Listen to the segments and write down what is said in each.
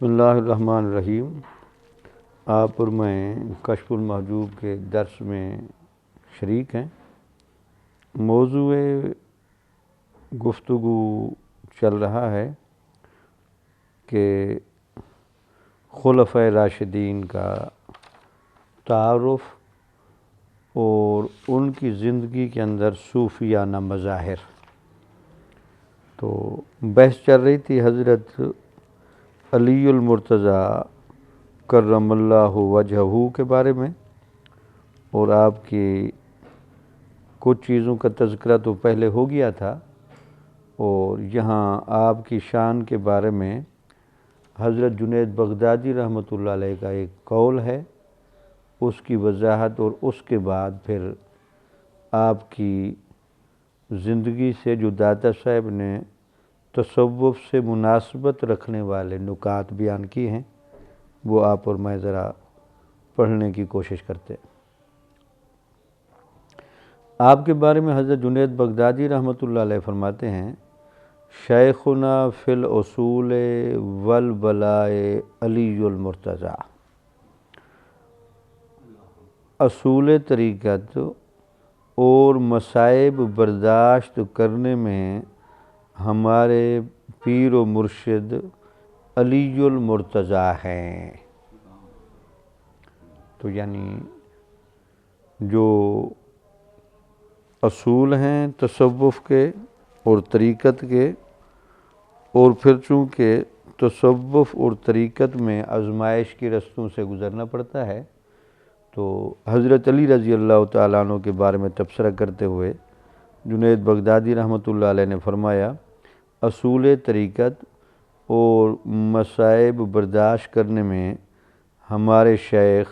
بسم اللہ الرحمن الرحیم۔ آپ اور میں کشف المحجوب کے درس میں شریک ہیں۔ موضوع گفتگو چل رہا ہے کہ خلفائے راشدین کا تعارف اور ان کی زندگی کے اندر صوفیانہ مظاہر۔ تو بحث چل رہی تھی حضرت علی المرتضیٰ کرم اللہ وجہہ کے بارے میں، اور آپ کی کچھ چیزوں کا تذکرہ تو پہلے ہو گیا تھا، اور یہاں آپ کی شان کے بارے میں حضرت جنید بغدادی رحمۃ اللہ علیہ کا ایک قول ہے، اس کی وضاحت، اور اس کے بعد پھر آپ کی زندگی سے جو داتا صاحب نے تصوف سے مناسبت رکھنے والے نکات بیان کی ہیں، وہ آپ اور میں ذرا پڑھنے کی کوشش کرتے ہیں۔ آپ کے بارے میں حضرت جنید بغدادی رحمۃ اللہ علیہ فرماتے ہیں: شیخنا فی الاصول والبلائے علی المرتضیٰ۔ اصول طریقت اور مصائب برداشت کرنے میں ہمارے پیر و مرشد علی المرتضیٰ ہیں۔ تو یعنی جو اصول ہیں تصوف کے اور طریقت کے، اور پھر چونکہ تصوف اور طریقت میں آزمائش کی رستوں سے گزرنا پڑتا ہے، تو حضرت علی رضی اللہ تعالیٰ عنہ کے بارے میں تبصرہ کرتے ہوئے جنید بغدادی رحمۃ اللہ علیہ نے فرمایا: اصول طریقت اور مصائب برداشت کرنے میں ہمارے شیخ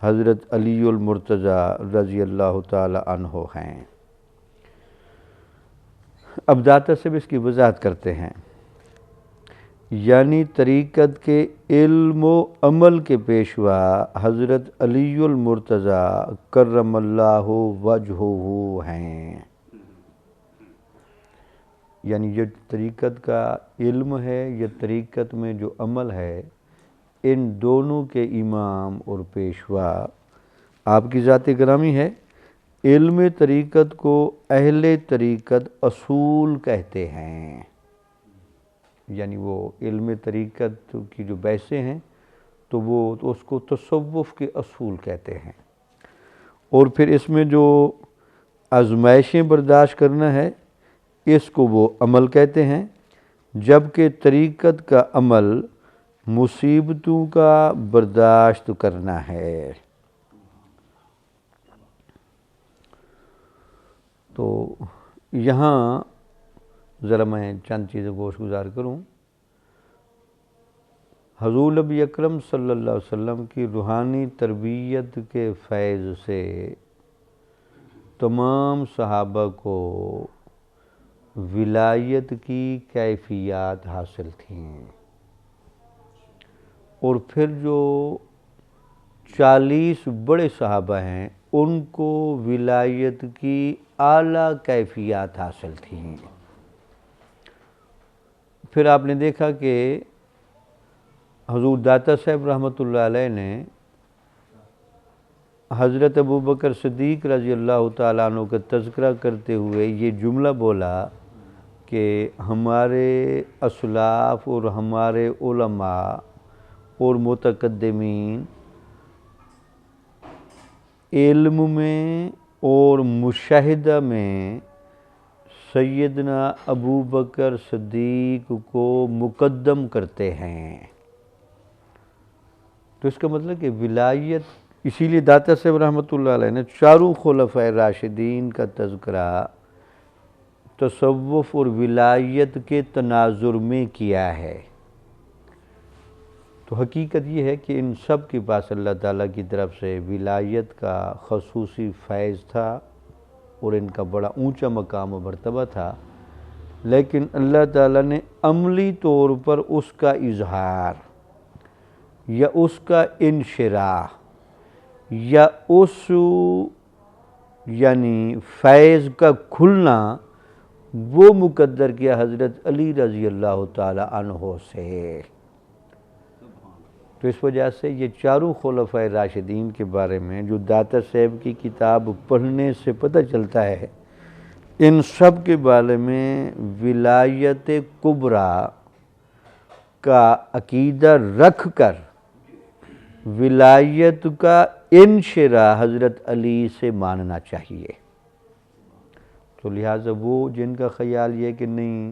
حضرت علی المرتضیٰ رضی اللہ تعالی عنہ ہیں۔ اب داتا صاحب اس کی وضاحت کرتے ہیں، یعنی طریقت کے علم و عمل کے پیشوا حضرت علی المرتضیٰ کرم اللہ وجہہ ہیں۔ یعنی یہ طریقت کا علم ہے، یہ طریقت میں جو عمل ہے، ان دونوں کے امام اور پیشوا آپ کی ذات گرامی ہے۔ علم طریقت کو اہل طریقت اصول کہتے ہیں، یعنی وہ علم طریقت کی جو بحثیں ہیں تو وہ اس کو تصوف کے اصول کہتے ہیں، اور پھر اس میں جو آزمائشیں برداشت کرنا ہے اس کو وہ عمل کہتے ہیں، جبکہ طریقت کا عمل مصیبتوں کا برداشت کرنا ہے۔ تو یہاں ذرا میں چند چیزیں گوش گزار کروں۔ حضور نبی اکرم صلی اللہ علیہ وسلم کی روحانی تربیت کے فیض سے تمام صحابہ کو ولایت کی کیفیات حاصل تھیں، اور پھر جو 40 بڑے صحابہ ہیں ان کو ولایت کی اعلیٰ کیفیات حاصل تھیں۔ پھر آپ نے دیکھا کہ حضور داتا صاحب رحمۃ اللہ علیہ نے حضرت ابوبکر صدیق رضی اللہ تعالیٰ عنہ کا تذکرہ کرتے ہوئے یہ جملہ بولا کہ ہمارے اسلاف اور ہمارے علماء اور متقدمین علم میں اور مشاہدہ میں سیدنا ابوبکر صدیق کو مقدم کرتے ہیں۔ تو اس کا مطلب کہ ولایت، اسی لیے داتا صاحب رحمۃ اللہ علیہ نے چاروں خلفائے راشدین کا تذکرہ تصوف اور ولایت کے تناظر میں کیا ہے۔ تو حقیقت یہ ہے کہ ان سب کے پاس اللہ تعالیٰ کی طرف سے ولایت کا خصوصی فیض تھا، اور ان کا بڑا اونچا مقام و مرتبہ تھا، لیکن اللہ تعالیٰ نے عملی طور پر اس کا اظہار یا اس کا انشراح یا اس یعنی فیض کا کھلنا وہ مقدر کیا حضرت علی رضی اللہ تعالی عنہ سے۔ تو اس وجہ سے یہ چاروں خلفائے راشدین کے بارے میں جو داتا صاحب کی کتاب پڑھنے سے پتہ چلتا ہے، ان سب کے بارے میں ولایت کبریٰ کا عقیدہ رکھ کر ولایت کا انشراح حضرت علی سے ماننا چاہیے۔ تو لہٰذا وہ جن کا خیال یہ کہ نہیں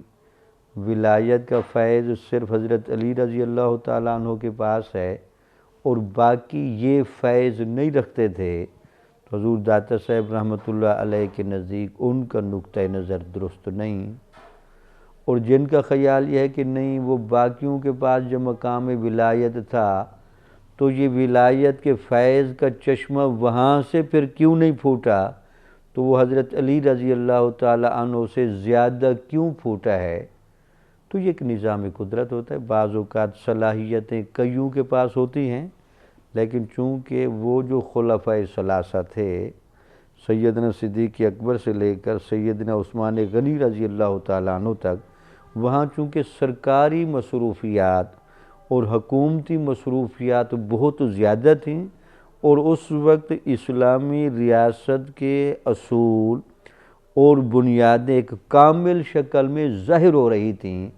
ولایت کا فیض صرف حضرت علی رضی اللہ تعالیٰ عنہ کے پاس ہے اور باقی یہ فیض نہیں رکھتے تھے، تو حضور داتا صاحب رحمۃ اللہ علیہ کے نزدیک ان کا نقطہ نظر درست نہیں۔ اور جن کا خیال یہ ہے کہ نہیں وہ باقیوں کے پاس جو مقام ولایت تھا تو یہ ولایت کے فیض کا چشمہ وہاں سے پھر کیوں نہیں پھوٹا، تو وہ حضرت علی رضی اللہ تعالیٰ عنہ سے زیادہ کیوں پھوٹا ہے۔ تو یہ ایک نظام قدرت ہوتا ہے، بعض اوقات صلاحیتیں کئیوں کے پاس ہوتی ہیں، لیکن چونکہ وہ جو خلفائے ثلاثہ تھے، سیدنا صدیق اکبر سے لے کر سیدنا عثمان غنی رضی اللہ تعالیٰ عنہ تک، وہاں چونکہ سرکاری مصروفیات اور حکومتی مصروفیات بہت زیادہ تھیں اور اس وقت اسلامی ریاست کے اصول اور بنیادیں ایک کامل شکل میں ظاہر ہو رہی تھیں،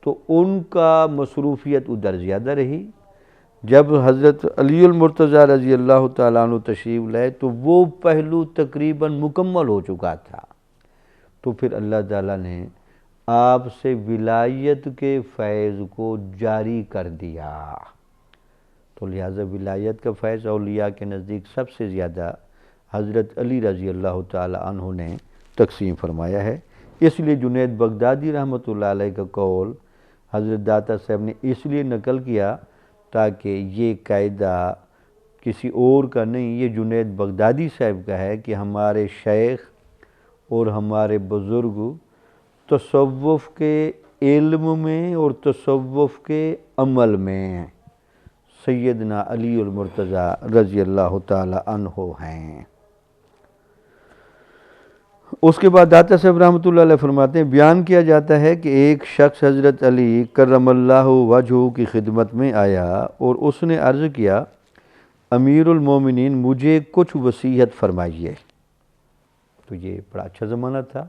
تو ان کا مصروفیت ادھر زیادہ رہی۔ جب حضرت علی المرتضیٰ رضی اللہ تعالیٰ عنہ تشریف لائے تو وہ پہلو تقریباً مکمل ہو چکا تھا، تو پھر اللہ تعالیٰ نے آپ سے ولایت کے فیض کو جاری کر دیا۔ تو لہٰذا ولایت کا فیض اولیاء کے نزدیک سب سے زیادہ حضرت علی رضی اللہ تعالیٰ عنہ نے تقسیم فرمایا ہے۔ اس لیے جنید بغدادی رحمۃ اللہ علیہ کا قول حضرت داتا صاحب نے اس لیے نقل کیا تاکہ یہ قاعدہ کسی اور کا نہیں، یہ جنید بغدادی صاحب کا ہے کہ ہمارے شیخ اور ہمارے بزرگ تصوف کے علم میں اور تصوف کے عمل میں سیدنا علی المرتضیٰ رضی اللہ تعالی عنہ ہیں۔ اس کے بعد داتا صاحب رحمۃ اللہ علیہ فرماتے ہیں، بیان کیا جاتا ہے کہ ایک شخص حضرت علی کرم اللہ وجہہ کی خدمت میں آیا اور اس نے عرض کیا، امیر المومنین مجھے کچھ وصیت فرمائیے۔ تو یہ بڑا اچھا زمانہ تھا،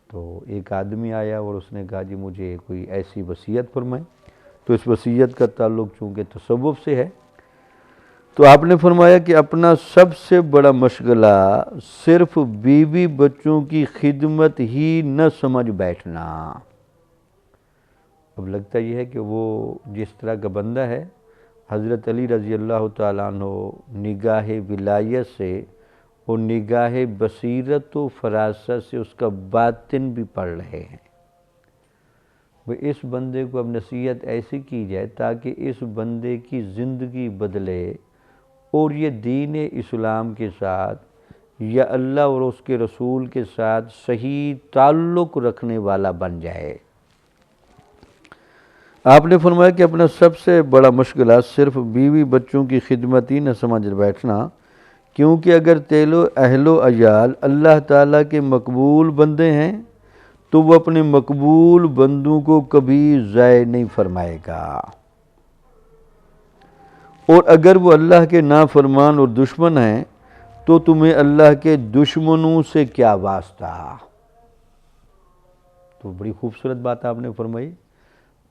تو ایک آدمی آیا اور اس نے کہا جی مجھے کوئی ایسی وصیت فرمائیں۔ تو اس وصیت کا تعلق چونکہ تصوف سے ہے، تو آپ نے فرمایا کہ اپنا سب سے بڑا مشغلہ صرف بیوی بچوں کی خدمت ہی نہ سمجھ بیٹھنا۔ اب لگتا یہ ہے کہ وہ جس طرح کا بندہ ہے، حضرت علی رضی اللہ تعالیٰ عنہ نگاہ ولایت سے اور نگاہ بصیرت و فراست سے اس کا باطن بھی پڑھ رہے ہیں۔ وہ اس بندے کو اب نصیحت ایسی کی جائے تاکہ اس بندے کی زندگی بدلے اور یہ دین اسلام کے ساتھ یا اللہ اور اس کے رسول کے ساتھ صحیح تعلق رکھنے والا بن جائے۔ آپ نے فرمایا کہ اپنا سب سے بڑا مشغلہ صرف بیوی بچوں کی خدمت ہی نہ سمجھ بیٹھنا، کیونکہ اگر تیلو اہل و عیال اللہ تعالیٰ کے مقبول بندے ہیں تو وہ اپنے مقبول بندوں کو کبھی ضائع نہیں فرمائے گا، اور اگر وہ اللہ کے نافرمان اور دشمن ہیں تو تمہیں اللہ کے دشمنوں سے کیا واسطہ۔ تو بڑی خوبصورت بات آپ نے فرمائی،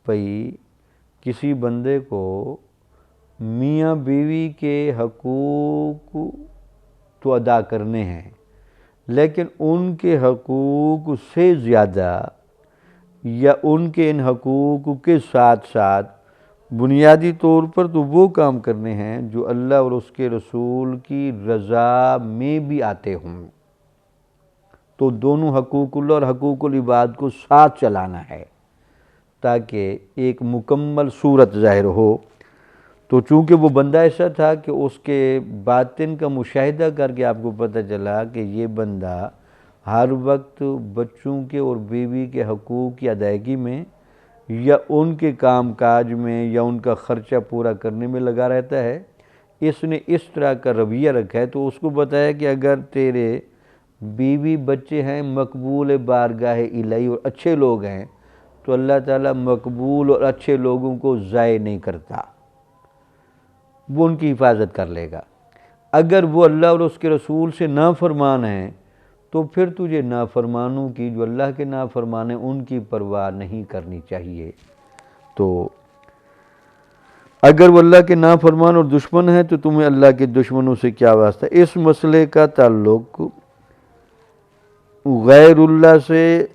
بھئی کسی بندے کو میاں بیوی کے حقوق تو ادا کرنے ہیں، لیکن ان کے حقوق سے زیادہ یا ان کے ان حقوق کے ساتھ ساتھ بنیادی طور پر تو وہ کام کرنے ہیں جو اللہ اور اس کے رسول کی رضا میں بھی آتے ہوں۔ تو دونوں حقوق اللہ اور حقوق العباد کو ساتھ چلانا ہے تاکہ ایک مکمل صورت ظاہر ہو۔ تو چونکہ وہ بندہ ایسا تھا کہ اس کے باطن کا مشاہدہ کر کے آپ کو پتہ چلا کہ یہ بندہ ہر وقت بچوں کے اور بیوی کے حقوق کی ادائیگی میں یا ان کے کام کاج میں یا ان کا خرچہ پورا کرنے میں لگا رہتا ہے، اس نے اس طرح کا رویہ رکھا ہے۔ تو اس کو بتایا کہ اگر تیرے بیوی بچے ہیں مقبول بارگاہ الہی اور اچھے لوگ ہیں تو اللہ تعالیٰ مقبول اور اچھے لوگوں کو ضائع نہیں کرتا۔ وہ ان کی حفاظت کر لے گا۔ اگر وہ اللہ اور اس کے رسول سے نافرمان ہیں تو پھر تجھے نافرمانوں کی، جو اللہ کے نافرمان ہیں، ان کی پرواہ نہیں کرنی چاہیے۔ تو اگر وہ اللہ کے نافرمان اور دشمن ہیں تو تمہیں اللہ کے دشمنوں سے کیا واسطہ؟ اس مسئلے کا تعلق غیر اللہ سے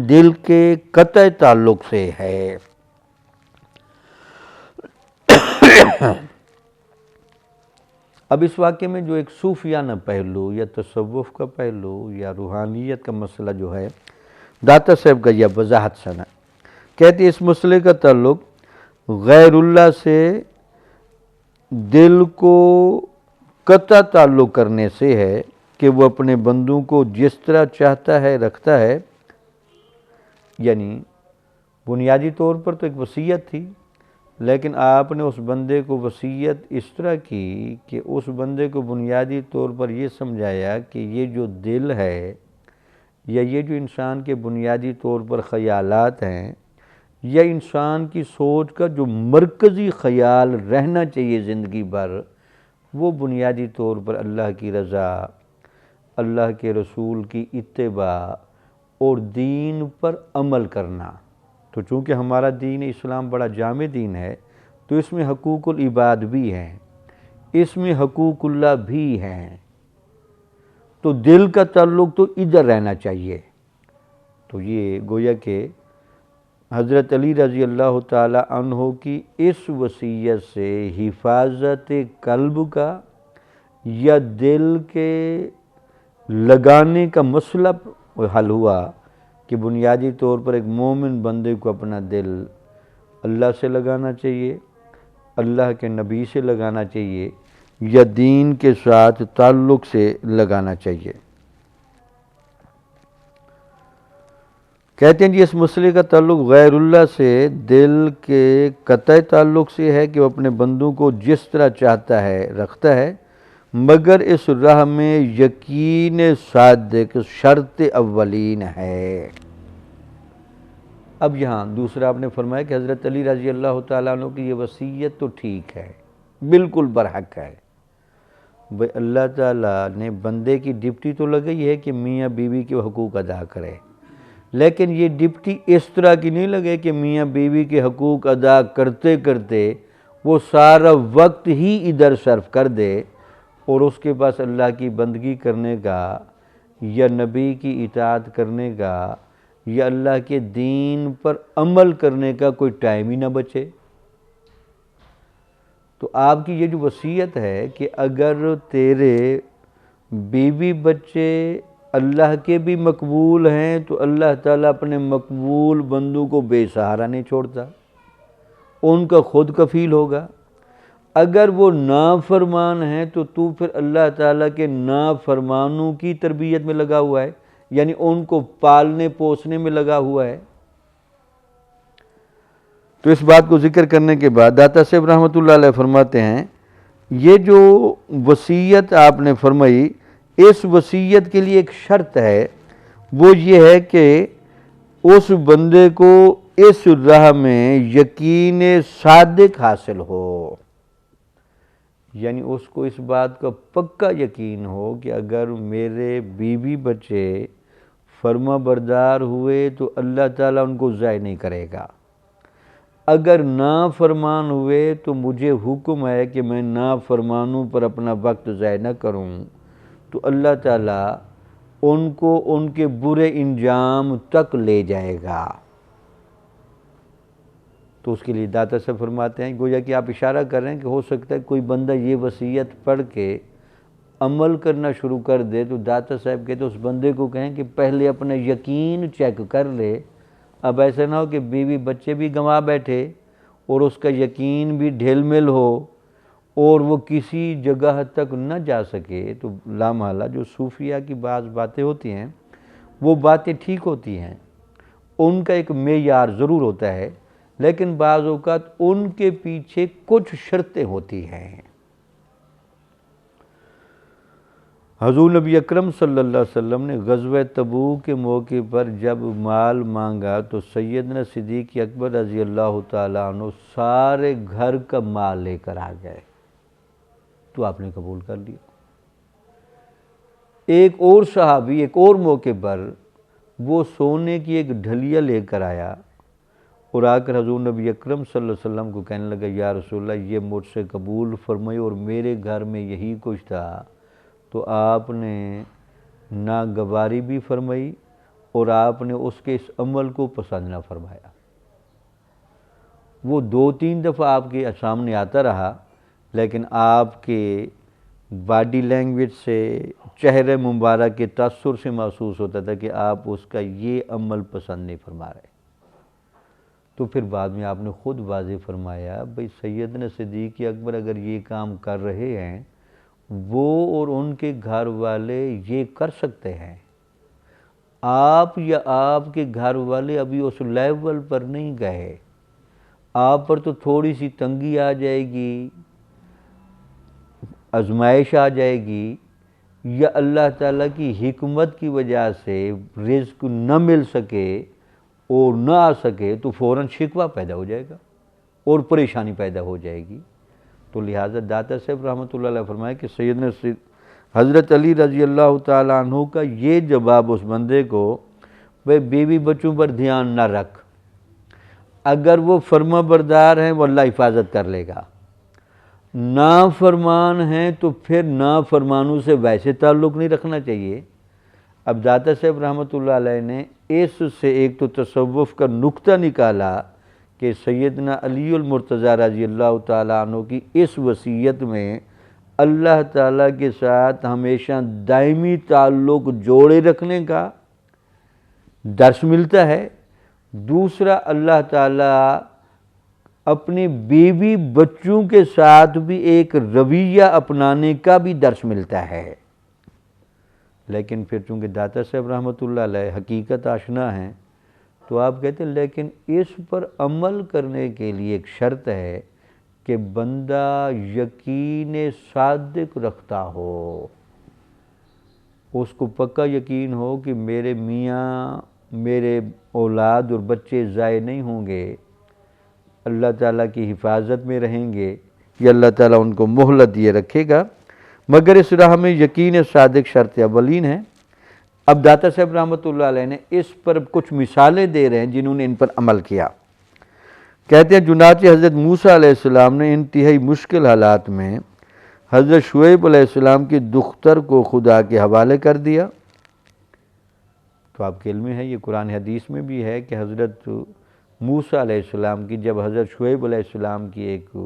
دل کے قطع تعلق سے ہے۔ اب اس واقعے میں جو ایک صوفیانہ پہلو یا تصوف کا پہلو یا روحانیت کا مسئلہ جو ہے، داتا صاحب کا یہ وضاحت سنا، کہتے اس مسئلے کا تعلق غیر اللہ سے دل کو قطع تعلق کرنے سے ہے کہ وہ اپنے بندوں کو جس طرح چاہتا ہے رکھتا ہے۔ یعنی بنیادی طور پر تو ایک وصیت تھی، لیکن آپ نے اس بندے کو وصیت اس طرح کی کہ اس بندے کو بنیادی طور پر یہ سمجھایا کہ یہ جو دل ہے یا یہ جو انسان کے بنیادی طور پر خیالات ہیں یا انسان کی سوچ کا جو مرکزی خیال رہنا چاہیے زندگی بھر، وہ بنیادی طور پر اللہ کی رضا، اللہ کے رسول کی اتباع اور دین پر عمل کرنا۔ تو چونکہ ہمارا دین اسلام بڑا جامع دین ہے، تو اس میں حقوق العباد بھی ہیں، اس میں حقوق اللہ بھی ہیں، تو دل کا تعلق تو ادھر رہنا چاہیے۔ تو یہ گویا کہ حضرت علی رضی اللہ تعالی عنہ کی اس وصیت سے حفاظت قلب کا یا دل کے لگانے کا مسئلہ حل ہوا کہ بنیادی طور پر ایک مومن بندے کو اپنا دل اللہ سے لگانا چاہیے، اللہ کے نبی سے لگانا چاہیے یا دین کے ساتھ تعلق سے لگانا چاہیے۔ کہتے ہیں جی اس مسئلے کا تعلق غیر اللہ سے دل کے قطع تعلق سے ہے کہ وہ اپنے بندوں کو جس طرح چاہتا ہے رکھتا ہے، مگر اس راہ میں یقین صادق شرط اولین ہے۔ اب یہاں دوسرا آپ نے فرمایا کہ حضرت علی رضی اللہ تعالیٰ عنہ کی یہ وصیت تو ٹھیک ہے، بالکل برحق ہے۔ بھئی اللہ تعالیٰ نے بندے کی ڈپٹی تو لگئی ہے کہ میاں بیوی کے حقوق ادا کرے، لیکن یہ ڈپٹی اس طرح کی نہیں لگے کہ میاں بیوی کے حقوق ادا کرتے کرتے وہ سارا وقت ہی ادھر صرف کر دے اور اس کے پاس اللہ کی بندگی کرنے کا یا نبی کی اطاعت کرنے کا یا اللہ کے دین پر عمل کرنے کا کوئی ٹائم ہی نہ بچے۔ تو آپ کی یہ جو وصیت ہے کہ اگر تیرے بیوی بچے اللہ کے بھی مقبول ہیں تو اللہ تعالیٰ اپنے مقبول بندوں کو بے سہارا نہیں چھوڑتا، ان کا خود کفیل ہوگا۔ اگر وہ نافرمان ہیں تو پھر اللہ تعالیٰ کے نافرمانوں کی تربیت میں لگا ہوا ہے، یعنی ان کو پالنے پوسنے میں لگا ہوا ہے۔ تو اس بات کو ذکر کرنے کے بعد داتا صاحب رحمۃ اللہ علیہ فرماتے ہیں یہ جو وصیت آپ نے فرمائی، اس وصیت کے لیے ایک شرط ہے، وہ یہ ہے کہ اس بندے کو اس راہ میں یقین صادق حاصل ہو، یعنی اس کو اس بات کا پکا یقین ہو کہ اگر میرے بیوی بچے فرما بردار ہوئے تو اللہ تعالیٰ ان کو ضائع نہیں کرے گا، اگر نافرمان ہوئے تو مجھے حکم ہے کہ میں نافرمانوں پر اپنا وقت ضائع نہ کروں، تو اللہ تعالیٰ ان کو ان کے برے انجام تک لے جائے گا۔ تو اس کے لیے داتا صاحب فرماتے ہیں گویا کہ آپ اشارہ کر رہے ہیں کہ ہو سکتا ہے کوئی بندہ یہ وصیت پڑھ کے عمل کرنا شروع کر دے، تو داتا صاحب کہتے اس بندے کو کہیں کہ پہلے اپنا یقین چیک کر لے، اب ایسا نہ ہو کہ بیوی بچے بھی گنوا بیٹھے اور اس کا یقین بھی ڈھیل مل ہو اور وہ کسی جگہ تک نہ جا سکے۔ تو لامحالہ جو صوفیہ کی بعض باتیں ہوتی ہیں وہ باتیں ٹھیک ہوتی ہیں، ان کا ایک معیار ضرور ہوتا ہے، لیکن بعض اوقات ان کے پیچھے کچھ شرطیں ہوتی ہیں۔ حضور نبی اکرم صلی اللہ علیہ وسلم نے غزوہ تبوک کے موقع پر جب مال مانگا تو سیدنا صدیق اکبر رضی اللہ تعالیٰ عنہ سارے گھر کا مال لے کر آ گئے تو آپ نے قبول کر لیا۔ ایک اور صحابی ایک اور موقع پر وہ سونے کی ایک ڈھلیا لے کر آیا اور آ کر حضور نبی اکرم صلی اللہ علیہ وسلم کو کہنے لگا یا رسول اللہ یہ مجھ سے قبول فرمائی اور میرے گھر میں یہی کچھ تھا، تو آپ نے ناگواری بھی فرمائی اور آپ نے اس کے اس عمل کو پسند نہ فرمایا۔ وہ 2-3 دفعہ آپ کے سامنے آتا رہا لیکن آپ کے باڈی لینگویج سے چہرے مبارک کے تاثر سے محسوس ہوتا تھا کہ آپ اس کا یہ عمل پسند نہیں فرما رہے۔ تو پھر بعد میں آپ نے خود واضح فرمایا بھئی سیدنا صدیق اکبر اگر یہ کام کر رہے ہیں وہ اور ان کے گھر والے یہ کر سکتے ہیں، آپ یا آپ کے گھر والے ابھی اس لیول پر نہیں گئے، آپ پر تو تھوڑی سی تنگی آ جائے گی، آزمائش آ جائے گی، یا اللہ تعالیٰ کی حکمت کی وجہ سے رزق نہ مل سکے اور نہ آ سکے تو فوراً شکوہ پیدا ہو جائے گا اور پریشانی پیدا ہو جائے گی۔ تو لہٰذا داتا صاحب رحمۃ اللہ علیہ فرمایا کہ سیدنا حضرت علی رضی اللہ تعالیٰ عنہ کا یہ جواب اس بندے کو بھئی بیوی بچوں پر دھیان نہ رکھ، اگر وہ فرما بردار ہیں وہ اللہ حفاظت کر لے گا، نافرمان ہیں تو پھر نافرمانوں سے ویسے تعلق نہیں رکھنا چاہیے۔ اب داتا صاحب رحمۃ اللہ علیہ نے اس سے ایک تو تصوف کا نقطہ نکالا کہ سیدنا علی المرتضیٰ رضی اللہ تعالیٰ عنہ کی اس وصیت میں اللہ تعالیٰ کے ساتھ ہمیشہ دائمی تعلق جوڑے رکھنے کا درس ملتا ہے۔ دوسرا اللہ تعالیٰ اپنی بیوی بچوں کے ساتھ بھی ایک رویہ اپنانے کا بھی درس ملتا ہے۔ لیکن پھر چونکہ داتا صاحب رحمۃ اللہ علیہ حقیقت آشنا ہیں تو آپ کہتے ہیں لیکن اس پر عمل کرنے کے لیے ایک شرط ہے کہ بندہ یقین صادق رکھتا ہو، اس کو پکا یقین ہو کہ میرے میاں میرے اولاد اور بچے ضائع نہیں ہوں گے، اللہ تعالیٰ کی حفاظت میں رہیں گے، یا اللہ تعالیٰ ان کو مہلت دیے رکھے گا، مگر اس راہ میں یقین صادق شرط اولین ہے۔ اب داتا صاحب رحمۃ اللہ علیہ نے اس پر کچھ مثالیں دے رہے ہیں جنہوں نے ان پر عمل کیا۔ کہتے ہیں چنانچہ حضرت موسیٰ علیہ السلام نے انتہائی مشکل حالات میں حضرت شعیب علیہ السلام کی دختر کو خدا کے حوالے کر دیا۔ تو آپ کے علم میں ہے یہ قرآن حدیث میں بھی ہے کہ حضرت موسیٰ علیہ السلام کی جب حضرت شعیب علیہ السلام کی ایک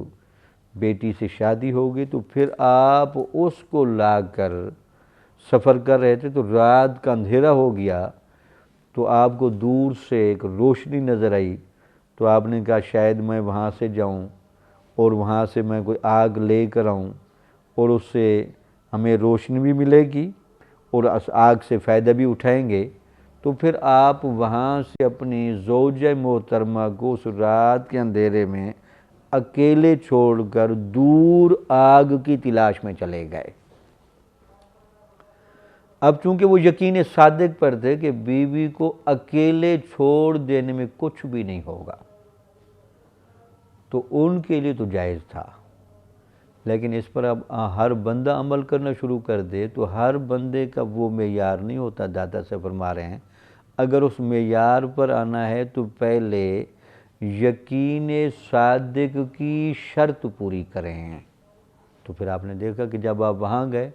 بیٹی سے شادی ہو گئی تو پھر آپ اس کو لا کر سفر کر رہے تھے تو رات کا اندھیرا ہو گیا تو آپ کو دور سے ایک روشنی نظر آئی تو آپ نے کہا شاید میں وہاں سے جاؤں اور وہاں سے میں کوئی آگ لے کر آؤں اور اس سے ہمیں روشنی بھی ملے گی اور اس آگ سے فائدہ بھی اٹھائیں گے۔ تو پھر آپ وہاں سے اپنی زوجہ محترمہ کو اس رات کے اندھیرے میں اکیلے چھوڑ کر دور آگ کی تلاش میں چلے گئے۔ اب چونکہ وہ یقین صادق پر تھے کہ بیوی کو اکیلے چھوڑ دینے میں کچھ بھی نہیں ہوگا تو ان کے لیے تو جائز تھا، لیکن اس پر اب ہر بندہ عمل کرنا شروع کر دے تو ہر بندے کا وہ معیار نہیں ہوتا۔ داتا سے فرما رہے ہیں اگر اس معیار پر آنا ہے تو پہلے یقین صادق کی شرط پوری کریں۔ تو پھر آپ نے دیکھا کہ جب آپ وہاں گئے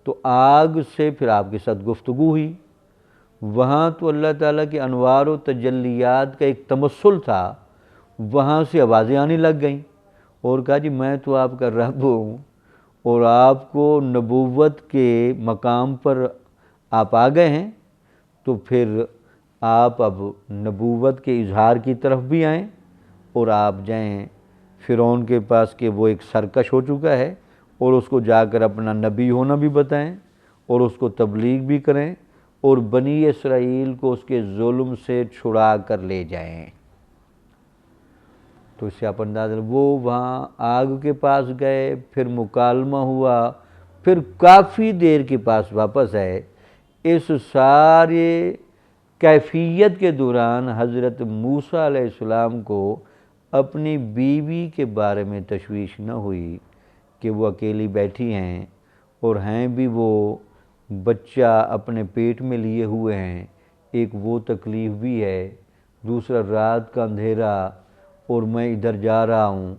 تو آگ سے پھر آپ کے ساتھ گفتگو ہوئی، وہاں تو اللہ تعالیٰ کے انوار و تجلیات کا ایک تمثل تھا، وہاں سے آوازیں آنے لگ گئیں اور کہا جی میں تو آپ کا رب ہوں اور آپ کو نبوت کے مقام پر آپ آ گئے ہیں، تو پھر آپ اب نبوت کے اظہار کی طرف بھی آئیں اور آپ جائیں فرعون کے پاس کہ وہ ایک سرکش ہو چکا ہے اور اس کو جا کر اپنا نبی ہونا بھی بتائیں اور اس کو تبلیغ بھی کریں اور بنی اسرائیل کو اس کے ظلم سے چھڑا کر لے جائیں۔ تو اس سے آپ اندازہ وہ وہاں آگ کے پاس گئے، پھر مکالمہ ہوا، پھر کافی دیر کے پاس واپس آئے۔ اس سارے کیفیت کے دوران حضرت موسیٰ علیہ السلام کو اپنی بیوی کے بارے میں تشویش نہ ہوئی کہ وہ اکیلی بیٹھی ہیں اور ہیں بھی وہ بچہ اپنے پیٹ میں لیے ہوئے ہیں، ایک وہ تکلیف بھی ہے، دوسرا رات کا اندھیرا اور میں ادھر جا رہا ہوں۔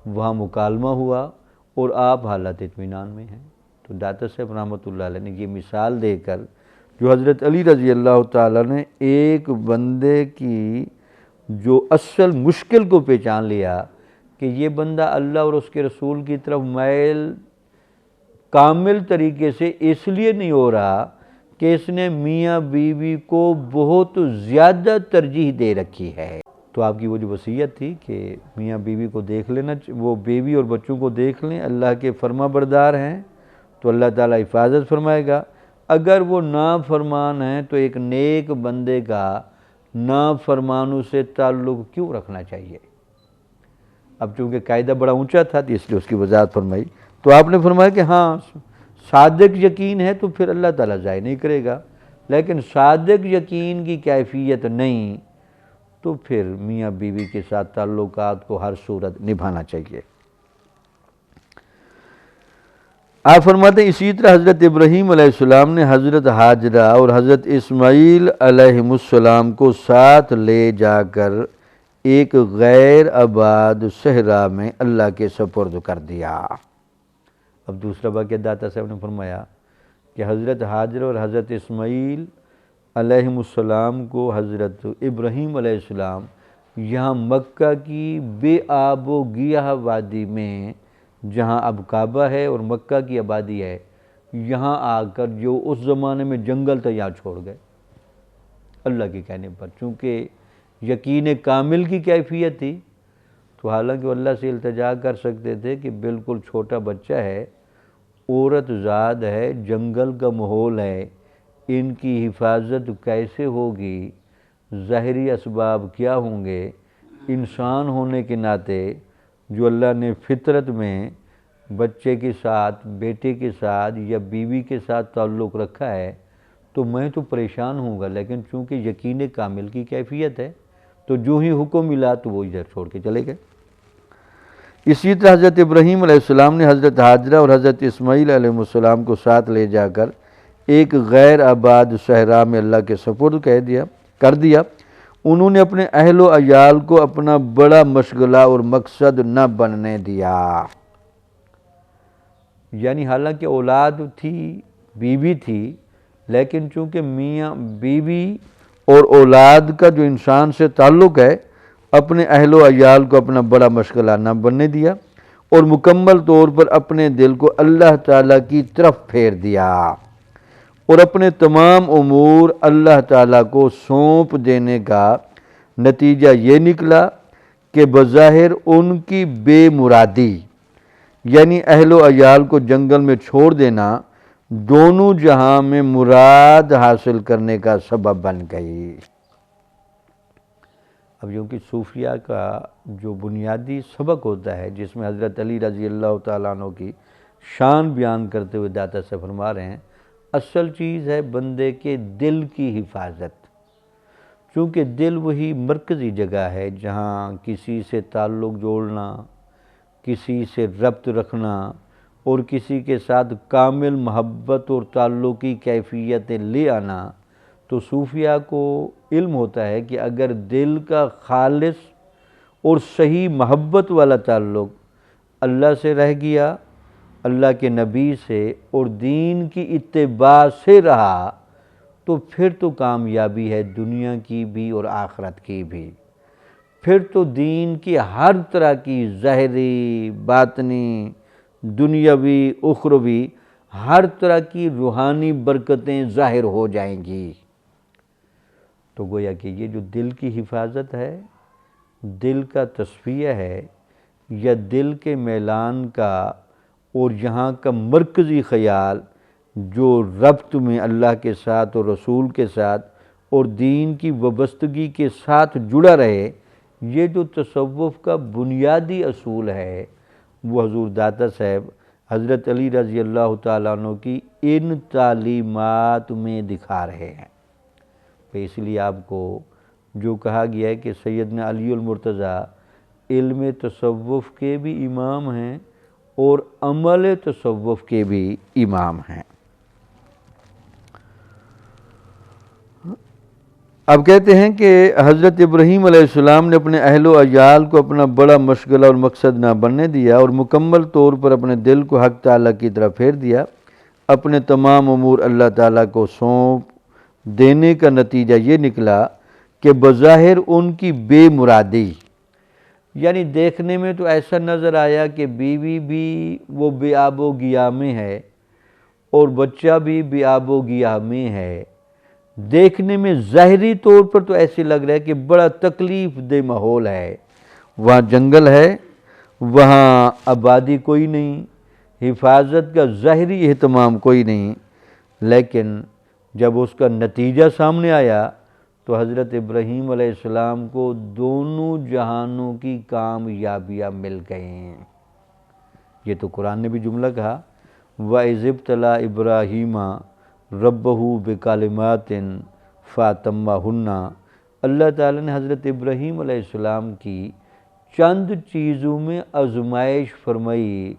وہاں مکالمہ ہوا اور آپ حالت اطمینان میں ہیں۔ تو داتا صاحب رحمۃ اللہ علیہ نے یہ مثال دے کر جو حضرت علی رضی اللہ تعالیٰ نے ایک بندے کی جو اصل مشکل کو پہچان لیا کہ یہ بندہ اللہ اور اس کے رسول کی طرف میل کامل طریقے سے اس لیے نہیں ہو رہا کہ اس نے میاں بیوی کو بہت زیادہ ترجیح دے رکھی ہے۔ تو آپ کی وہ جو وصیت تھی کہ میاں بیوی کو دیکھ لینا، وہ بیوی اور بچوں کو دیکھ لیں، اللہ کے فرما بردار ہیں تو اللہ تعالیٰ حفاظت فرمائے گا، اگر وہ نافرمان ہیں تو ایک نیک بندے کا نافرمانوں سے تعلق کیوں رکھنا چاہیے؟ اب چونکہ قاعدہ بڑا اونچا تھا تو اس لیے اس کی وضاحت فرمائی، تو آپ نے فرمایا کہ ہاں صادق یقین ہے تو پھر اللہ تعالیٰ ضائع نہیں کرے گا، لیکن صادق یقین کی کیفیت نہیں تو پھر میاں بیوی کے ساتھ تعلقات کو ہر صورت نبھانا چاہیے۔ آپ فرماتے ہیں اسی طرح حضرت ابراہیم علیہ السلام نے حضرت ہاجرہ اور حضرت اسماعیل علیہ السلام کو ساتھ لے جا کر ایک غیر آباد صحرا میں اللہ کے سپرد کر دیا۔ اب دوسرا واقعہ داتا صاحب نے فرمایا کہ حضرت ہاجرہ اور حضرت اسماعیل علیہ السلام کو حضرت ابراہیم علیہ السلام یہاں مکہ کی بے آب و گیاہ وادی میں، جہاں اب کعبہ ہے اور مکہ کی آبادی ہے، یہاں آ کر جو اس زمانے میں جنگل تھا یہاں چھوڑ گئے اللہ کے کہنے پر، چونکہ یقین کامل کی کیفیت تھی تو حالانکہ وہ اللہ سے التجا کر سکتے تھے کہ بالکل چھوٹا بچہ ہے، عورت زاد ہے، جنگل کا ماحول ہے، ان کی حفاظت کیسے ہوگی، ظاہری اسباب کیا ہوں گے، انسان ہونے کے ناطے جو اللہ نے فطرت میں بچے کے ساتھ، بیٹے کے ساتھ یا بیوی کے ساتھ تعلق رکھا ہے تو میں تو پریشان ہوں گا، لیکن چونکہ یقین کامل کی کیفیت ہے تو جو ہی حکم ملا تو وہ ادھر چھوڑ کے چلے گئے۔ اسی طرح حضرت ابراہیم علیہ السلام نے حضرت ہاجرہ اور حضرت اسماعیل علیہ السلام کو ساتھ لے جا کر ایک غیر آباد صحرا میں اللہ کے سپرد کر دیا۔ انہوں نے اپنے اہل و عیال کو اپنا بڑا مشغلہ اور مقصد نہ بننے دیا، یعنی حالانکہ اولاد تھی، بیوی تھی، لیکن چونکہ میاں بیوی اور اولاد کا جو انسان سے تعلق ہے، اپنے اہل و عیال کو اپنا بڑا مشغلہ نہ بننے دیا اور مکمل طور پر اپنے دل کو اللہ تعالیٰ کی طرف پھیر دیا اور اپنے تمام امور اللہ تعالیٰ کو سونپ دینے کا نتیجہ یہ نکلا کہ بظاہر ان کی بے مرادی، یعنی اہل و عیال کو جنگل میں چھوڑ دینا، دونوں جہاں میں مراد حاصل کرنے کا سبب بن گئی۔ اب جو کہ صوفیہ کا جو بنیادی سبق ہوتا ہے، جس میں حضرت علی رضی اللہ تعالیٰ عنہ کی شان بیان کرتے ہوئے داتا سے فرما رہے ہیں، اصل چیز ہے بندے کے دل کی حفاظت، چونکہ دل وہی مرکزی جگہ ہے جہاں کسی سے تعلق جوڑنا، کسی سے ربط رکھنا اور کسی کے ساتھ کامل محبت اور تعلق کی کیفیتیں لے آنا۔ تو صوفیہ کو علم ہوتا ہے کہ اگر دل کا خالص اور صحیح محبت والا تعلق اللہ سے رہ گیا، اللہ کے نبی سے اور دین کی اتباع سے رہا، تو پھر تو کامیابی ہے دنیا کی بھی اور آخرت کی بھی، پھر تو دین کی ہر طرح کی ظاہری، باطنی، دنیاوی، اخروی ہر طرح کی روحانی برکتیں ظاہر ہو جائیں گی۔ تو گویا کہ یہ جو دل کی حفاظت ہے، دل کا تصفیہ ہے، یا دل کے میلان کا اور یہاں کا مرکزی خیال جو ربط میں اللہ کے ساتھ اور رسول کے ساتھ اور دین کی وابستگی کے ساتھ جڑا رہے، یہ جو تصوف کا بنیادی اصول ہے، وہ حضور داتا صاحب حضرت علی رضی اللہ تعالیٰ عنہ کی ان تعلیمات میں دکھا رہے ہیں۔ تو اس لیے آپ کو جو کہا گیا ہے کہ سیدنا علی المرتضیٰ علم تصوف کے بھی امام ہیں اور عمل تصوف کے بھی امام ہیں۔ اب کہتے ہیں کہ حضرت ابراہیم علیہ السلام نے اپنے اہل و عیال کو اپنا بڑا مشغلہ اور مقصد نہ بننے دیا اور مکمل طور پر اپنے دل کو حق تعالیٰ کی طرف پھیر دیا۔ اپنے تمام امور اللہ تعالیٰ کو سونپ دینے کا نتیجہ یہ نکلا کہ بظاہر ان کی بے مرادی، یعنی دیکھنے میں تو ایسا نظر آیا کہ بیوی بھی وہ بے آب و گیا میں ہے اور بچہ بھی بے آب و گیا میں ہے۔ دیکھنے میں ظاہری طور پر تو ایسے لگ رہا ہے کہ بڑا تکلیف دہ ماحول ہے، وہاں جنگل ہے، وہاں آبادی کوئی نہیں، حفاظت کا ظاہری اہتمام کوئی نہیں، لیکن جب اس کا نتیجہ سامنے آیا تو حضرت ابراہیم علیہ السلام کو دونوں جہانوں کی کامیابیاں مل گئیں۔ یہ تو قرآن نے بھی جملہ کہا وَإِذِ ابْتَلَىٰ إِبْرَاهِيمَ رَبَّهُ بِكَلِمَاتٍ فَأَتَمَّهُنَّ۔ اللہ تعالیٰ نے حضرت ابراہیم علیہ السلام کی چند چیزوں میں آزمائش فرمائی۔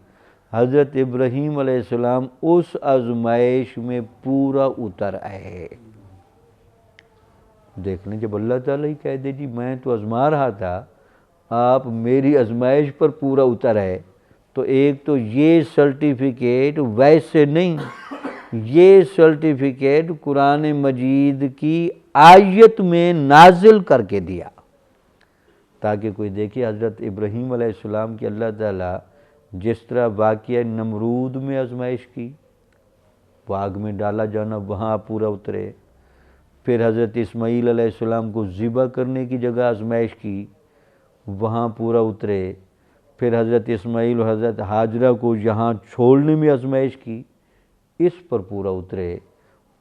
حضرت ابراہیم علیہ السلام اس آزمائش میں پورا اتر آئے۔ دیکھ لیں، جب اللہ تعالیٰ ہی کہہ دے جی میں تو آزما رہا تھا، آپ میری آزمائش پر پورا اتر آئے، تو ایک تو یہ سرٹیفکیٹ ویسے نہیں، یہ سرٹیفکیٹ قرآن مجید کی آیت میں نازل کر کے دیا تاکہ کوئی دیکھے حضرت ابراہیم علیہ السلام کی اللہ تعالیٰ جس طرح واقعہ نمرود میں آزمائش کی، وہ آگ میں ڈالا جانا، وہاں پورا اترے۔ پھر حضرت اسماعیل علیہ السلام کو ذبح کرنے کی جگہ آزمائش کی، وہاں پورا اترے۔ پھر حضرت اسماعیل اور حضرت ہاجرہ کو یہاں چھوڑنے میں آزمائش کی، اس پر پورا اترے۔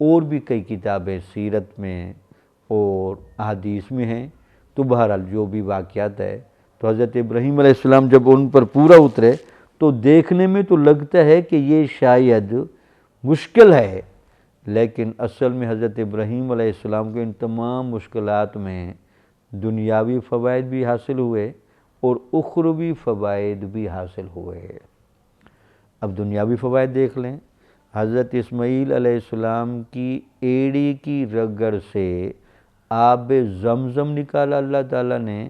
اور بھی کئی کتابیں سیرت میں اور احادیث میں ہیں، تو بہرحال جو بھی واقعات ہے، تو حضرت ابراہیم علیہ السلام جب ان پر پورا اترے تو دیکھنے میں تو لگتا ہے کہ یہ شاید مشکل ہے، لیکن اصل میں حضرت ابراہیم علیہ السلام کو ان تمام مشکلات میں دنیاوی فوائد بھی حاصل ہوئے اور اخروی فوائد بھی حاصل ہوئے۔ اب دنیاوی فوائد دیکھ لیں۔ حضرت اسماعیل علیہ السلام کی ایڑی کی رگڑ سے آب زمزم نکالا اللہ تعالیٰ نے،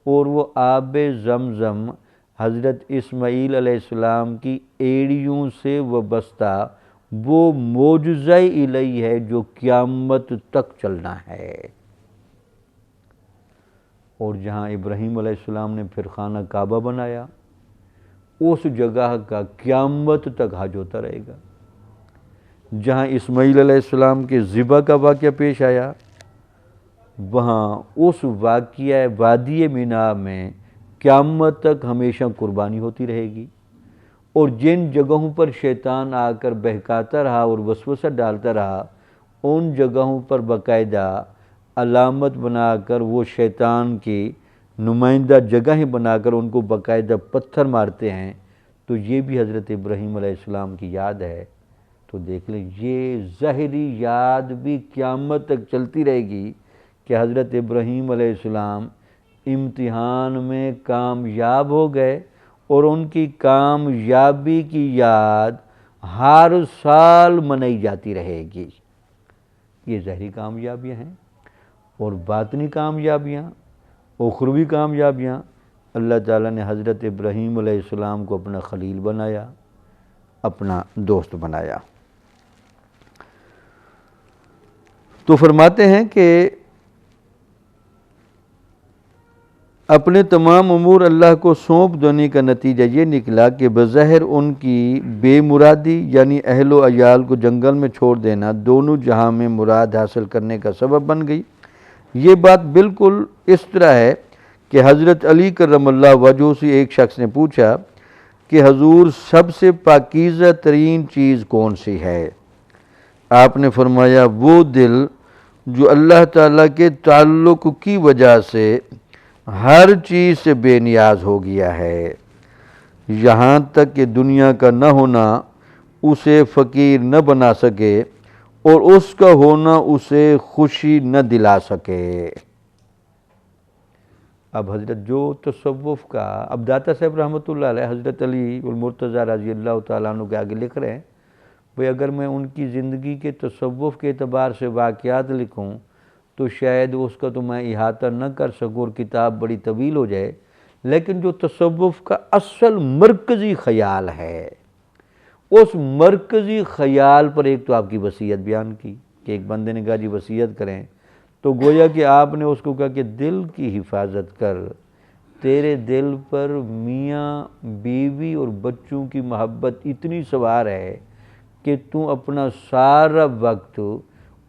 اور وہ آب زمزم حضرت اسماعیل علیہ السلام کی ایڑیوں سے وابستہ وہ معجزہ الہی ہے جو قیامت تک چلنا ہے۔ اور جہاں ابراہیم علیہ السلام نے پھر خانہ کعبہ بنایا، اس جگہ کا قیامت تک حج ہوتا رہے گا۔ جہاں اسماعیل علیہ السلام کے ذبح کا واقعہ پیش آیا، وہاں اس واقعہ وادی مینا میں قیامت تک ہمیشہ قربانی ہوتی رہے گی۔ اور جن جگہوں پر شیطان آ کر بہکاتا رہا اور وسوسہ ڈالتا رہا، ان جگہوں پر باقاعدہ علامت بنا کر وہ شیطان کی نمائندہ جگہیں بنا کر ان کو باقاعدہ پتھر مارتے ہیں، تو یہ بھی حضرت ابراہیم علیہ السلام کی یاد ہے۔ تو دیکھ لیں، یہ ظاہری یاد بھی قیامت تک چلتی رہے گی کہ حضرت ابراہیم علیہ السلام امتحان میں کامیاب ہو گئے، اور ان کی کامیابی کی یاد ہر سال منائی جاتی رہے گی۔ یہ ظاہری کامیابیاں ہیں، اور باطنی کامیابیاں، اخروی کامیابیاں، اللہ تعالیٰ نے حضرت ابراہیم علیہ السلام کو اپنا خلیل بنایا، اپنا دوست بنایا۔ تو فرماتے ہیں کہ اپنے تمام امور اللہ کو سونپ دینے کا نتیجہ یہ نکلا کہ بظاہر ان کی بے مرادی، یعنی اہل و عیال کو جنگل میں چھوڑ دینا، دونوں جہاں میں مراد حاصل کرنے کا سبب بن گئی۔ یہ بات بالکل اس طرح ہے کہ حضرت علی کرم اللہ وجہہ سے ایک شخص نے پوچھا کہ حضور سب سے پاکیزہ ترین چیز کون سی ہے؟ آپ نے فرمایا وہ دل جو اللہ تعالیٰ کے تعلق کی وجہ سے ہر چیز سے بے نیاز ہو گیا ہے۔ یہاں تک کہ دنیا کا نہ ہونا اسے فقیر نہ بنا سکے اور اس کا ہونا اسے خوشی نہ دلا سکے۔ اب حضرت جو تصوف کا، اب داتا صاحب رحمۃ اللہ علیہ حضرت علی المرتضیٰ رضی اللہ تعالیٰ عنہ کے آگے لکھ رہے ہیں، بھئی اگر میں ان کی زندگی کے تصوف کے اعتبار سے واقعات لکھوں تو شاید اس کا تو میں احاطہ نہ کر سکوں اور کتاب بڑی طویل ہو جائے، لیکن جو تصوف کا اصل مرکزی خیال ہے، اس مرکزی خیال پر ایک تو آپ کی وصیت بیان کی کہ ایک بندے نے کہا جی وصیت کریں، تو گویا کہ آپ نے اس کو کہا کہ دل کی حفاظت کر، تیرے دل پر میاں بیوی اور بچوں کی محبت اتنی سوار ہے کہ تو اپنا سارا وقت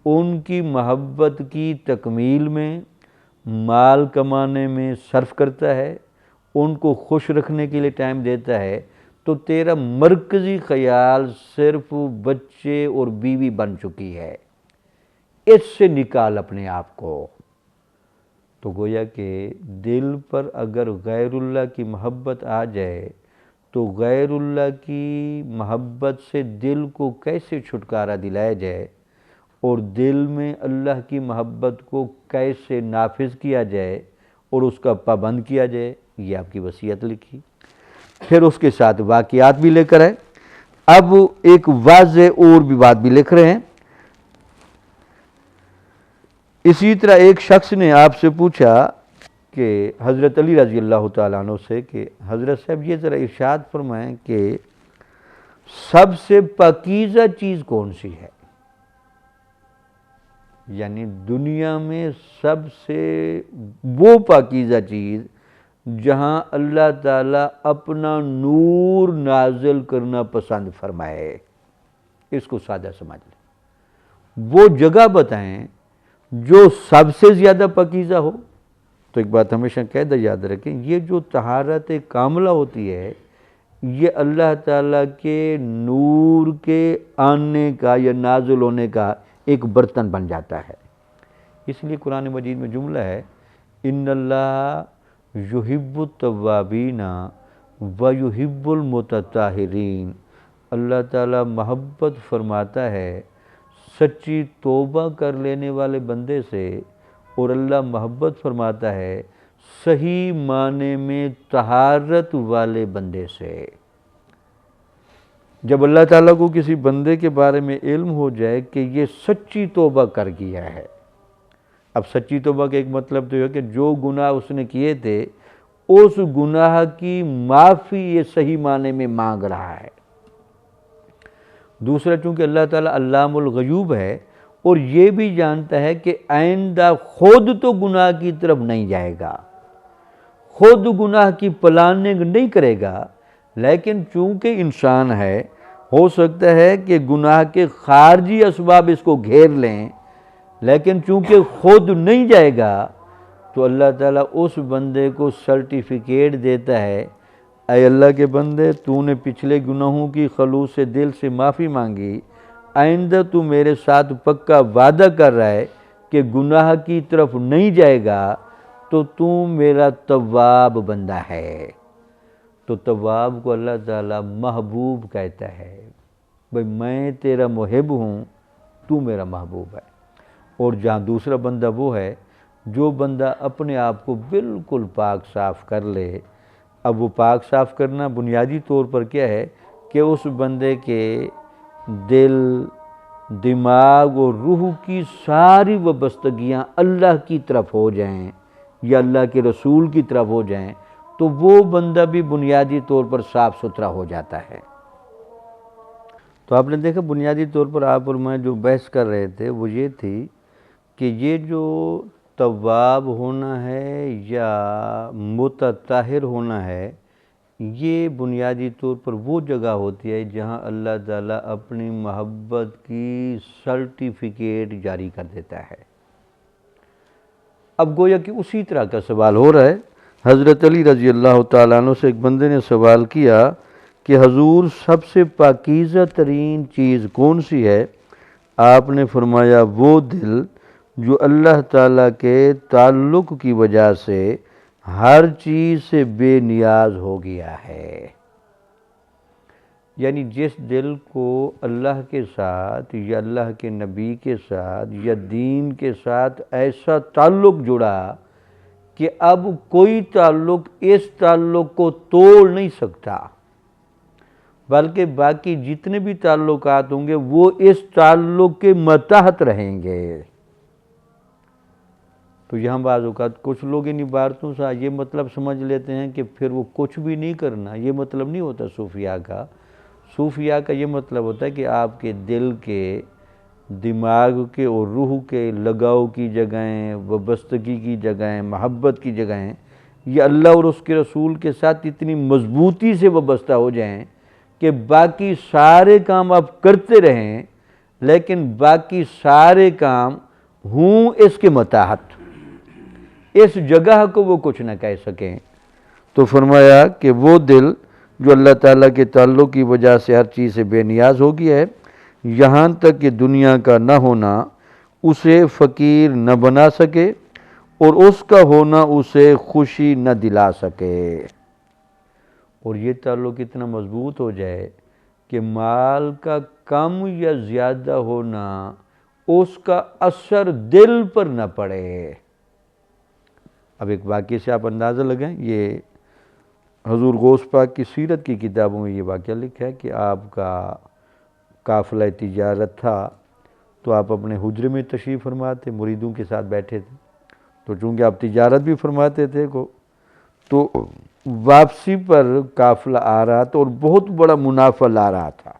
ان کی محبت کی تکمیل میں، مال کمانے میں صرف کرتا ہے، ان کو خوش رکھنے کے لیے ٹائم دیتا ہے، تو تیرا مرکزی خیال صرف بچے اور بیوی بن چکی ہے، اس سے نکال اپنے آپ کو۔ تو گویا کہ دل پر اگر غیر اللہ کی محبت آ جائے تو غیر اللہ کی محبت سے دل کو کیسے چھٹکارا دلایا جائے اور دل میں اللہ کی محبت کو کیسے نافذ کیا جائے اور اس کا پابند کیا جائے، یہ آپ کی وصیت لکھی۔ پھر اس کے ساتھ واقعات بھی لے کر آئے۔ اب ایک واضح اور بھی بات بھی لکھ رہے ہیں۔ اسی طرح ایک شخص نے آپ سے پوچھا کہ حضرت علی رضی اللہ تعالیٰ عنہ سے کہ حضرت صاحب یہ ذرا ارشاد فرمائیں کہ سب سے پاکیزہ چیز کون سی ہے، یعنی دنیا میں سب سے وہ پاکیزہ چیز جہاں اللہ تعالیٰ اپنا نور نازل کرنا پسند فرمائے، اس کو سادہ سمجھ لیں، وہ جگہ بتائیں جو سب سے زیادہ پاکیزہ ہو۔ تو ایک بات ہمیشہ قاعدہ یاد رکھیں، یہ جو طہارت کاملہ ہوتی ہے یہ اللہ تعالیٰ کے نور کے آنے کا یا نازل ہونے کا ایک برتن بن جاتا ہے۔ اس لیے قرآن مجید میں جملہ ہے ان اللہ یحب التوابین ویحب المتطہرین، اللہ تعالیٰ محبت فرماتا ہے سچی توبہ کر لینے والے بندے سے، اور اللہ محبت فرماتا ہے صحیح معنی میں طہارت والے بندے سے۔ جب اللہ تعالیٰ کو کسی بندے کے بارے میں علم ہو جائے کہ یہ سچی توبہ کر گیا ہے، اب سچی توبہ کا ایک مطلب تو یہ ہے کہ جو گناہ اس نے کیے تھے اس گناہ کی معافی یہ صحیح معنی میں مانگ رہا ہے۔ دوسرا، چونکہ اللہ تعالیٰ علام الغیوب ہے اور یہ بھی جانتا ہے کہ آئندہ خود تو گناہ کی طرف نہیں جائے گا، خود گناہ کی پلاننگ نہیں کرے گا، لیکن چونکہ انسان ہے ہو سکتا ہے کہ گناہ کے خارجی اسباب اس کو گھیر لیں، لیکن چونکہ خود نہیں جائے گا تو اللہ تعالیٰ اس بندے کو سرٹیفکیٹ دیتا ہے، اے اللہ کے بندے تو نے پچھلے گناہوں کی خلوص سے دل سے معافی مانگی، آئندہ تو میرے ساتھ پکا وعدہ کر رہا ہے کہ گناہ کی طرف نہیں جائے گا، تو میرا تواب بندہ ہے۔ تو تواب کو اللہ تعالیٰ محبوب کہتا ہے، بھئی میں تیرا محب ہوں، تو میرا محبوب ہے۔ اور جہاں دوسرا بندہ وہ ہے جو بندہ اپنے آپ کو بالکل پاک صاف کر لے۔ اب وہ پاک صاف کرنا بنیادی طور پر کیا ہے کہ اس بندے کے دل، دماغ اور روح کی ساری وابستگیاں اللہ کی طرف ہو جائیں یا اللہ کے رسول کی طرف ہو جائیں، تو وہ بندہ بھی بنیادی طور پر صاف ستھرا ہو جاتا ہے۔ تو آپ نے دیکھا بنیادی طور پر آپ اور میں جو بحث کر رہے تھے وہ یہ تھی کہ یہ جو تواب ہونا ہے یا متطہر ہونا ہے، یہ بنیادی طور پر وہ جگہ ہوتی ہے جہاں اللہ تعالیٰ اپنی محبت کی سرٹیفکیٹ جاری کر دیتا ہے۔ اب گویا کہ اسی طرح کا سوال ہو رہا ہے۔ حضرت علی رضی اللہ تعالیٰ عنہ سے ایک بندے نے سوال کیا کہ حضور سب سے پاکیزہ ترین چیز کون سی ہے؟ آپ نے فرمایا وہ دل جو اللہ تعالیٰ کے تعلق کی وجہ سے ہر چیز سے بے نیاز ہو گیا ہے۔ یعنی جس دل کو اللہ کے ساتھ یا اللہ کے نبی کے ساتھ یا دین کے ساتھ ایسا تعلق جڑا کہ اب کوئی تعلق اس تعلق کو توڑ نہیں سکتا، بلکہ باقی جتنے بھی تعلقات ہوں گے وہ اس تعلق کے ماتحت رہیں گے۔ تو یہاں بعض اوقات کچھ لوگ ان عبارتوں سے یہ مطلب سمجھ لیتے ہیں کہ پھر وہ کچھ بھی نہیں کرنا، یہ مطلب نہیں ہوتا صوفیاء کا۔ صوفیاء کا یہ مطلب ہوتا ہے کہ آپ کے دل کے، دماغ کے اور روح کے لگاؤ کی جگہیں، وابستگی کی جگہیں، محبت کی جگہیں یہ اللہ اور اس کے رسول کے ساتھ اتنی مضبوطی سے وابستہ ہو جائیں کہ باقی سارے کام آپ کرتے رہیں لیکن باقی سارے کام ہوں اس کے ماتحت، اس جگہ کو وہ کچھ نہ کہہ سکیں۔ تو فرمایا کہ وہ دل جو اللہ تعالیٰ کے تعلق کی وجہ سے ہر چیز سے بے نیاز ہو گیا ہے، یہاں تک کہ دنیا کا نہ ہونا اسے فقیر نہ بنا سکے اور اس کا ہونا اسے خوشی نہ دلا سکے۔ اور یہ تعلق اتنا مضبوط ہو جائے کہ مال کا کم یا زیادہ ہونا اس کا اثر دل پر نہ پڑے۔ اب ایک واقعے سے آپ اندازہ لگائیں، یہ حضور غوث پاک کی سیرت کی کتابوں میں یہ واقعہ لکھا ہے کہ آپ کا قافلہ تجارت تھا تو آپ اپنے حجرے میں تشریف فرما تھے، مریدوں کے ساتھ بیٹھے تھے، تو چونکہ آپ تجارت بھی فرماتے تھے تو واپسی پر قافلہ آ رہا تھا اور بہت بڑا منافع لا رہا تھا۔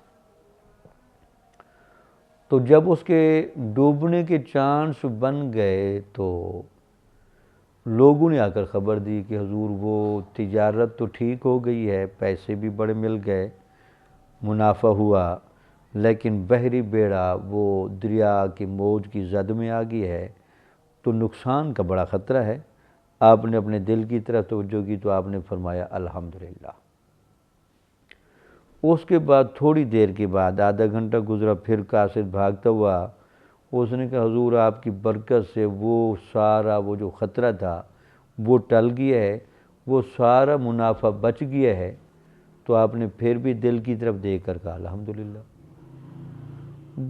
تو جب اس کے ڈوبنے کے چانس بن گئے تو لوگوں نے آ کر خبر دی کہ حضور وہ تجارت تو ٹھیک ہو گئی ہے، پیسے بھی بڑے مل گئے، منافع ہوا، لیکن بحری بیڑا وہ دریا کی موج کی زد میں آ گئی ہے تو نقصان کا بڑا خطرہ ہے۔ آپ نے اپنے دل کی طرف توجہ کی تو آپ نے فرمایا الحمدللہ۔ اس کے بعد تھوڑی دیر کے بعد آدھا گھنٹہ گزرا، پھر قاصد بھاگتا ہوا، اس نے کہا حضور آپ کی برکت سے وہ سارا وہ جو خطرہ تھا وہ ٹل گیا ہے، وہ سارا منافع بچ گیا ہے۔ تو آپ نے پھر بھی دل کی طرف دیکھ کر کہا الحمدللہ۔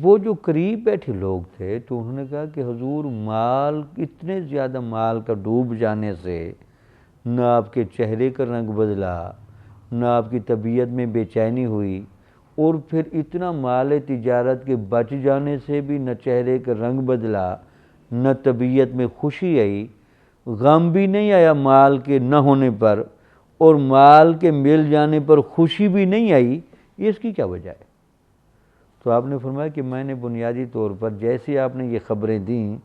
وہ جو قریب بیٹھے لوگ تھے تو انہوں نے کہا کہ حضور مال، اتنے زیادہ مال کا ڈوب جانے سے نہ آپ کے چہرے کا رنگ بدلا، نہ آپ کی طبیعت میں بے چینی ہوئی، اور پھر اتنا مال تجارت کے بچ جانے سے بھی نہ چہرے کا رنگ بدلا، نہ طبیعت میں خوشی آئی، غم بھی نہیں آیا مال کے نہ ہونے پر، اور مال کے مل جانے پر خوشی بھی نہیں آئی، یہ اس کی کیا وجہ ہے؟ تو آپ نے فرمایا کہ میں نے بنیادی طور پر جیسے آپ نے یہ خبریں دیں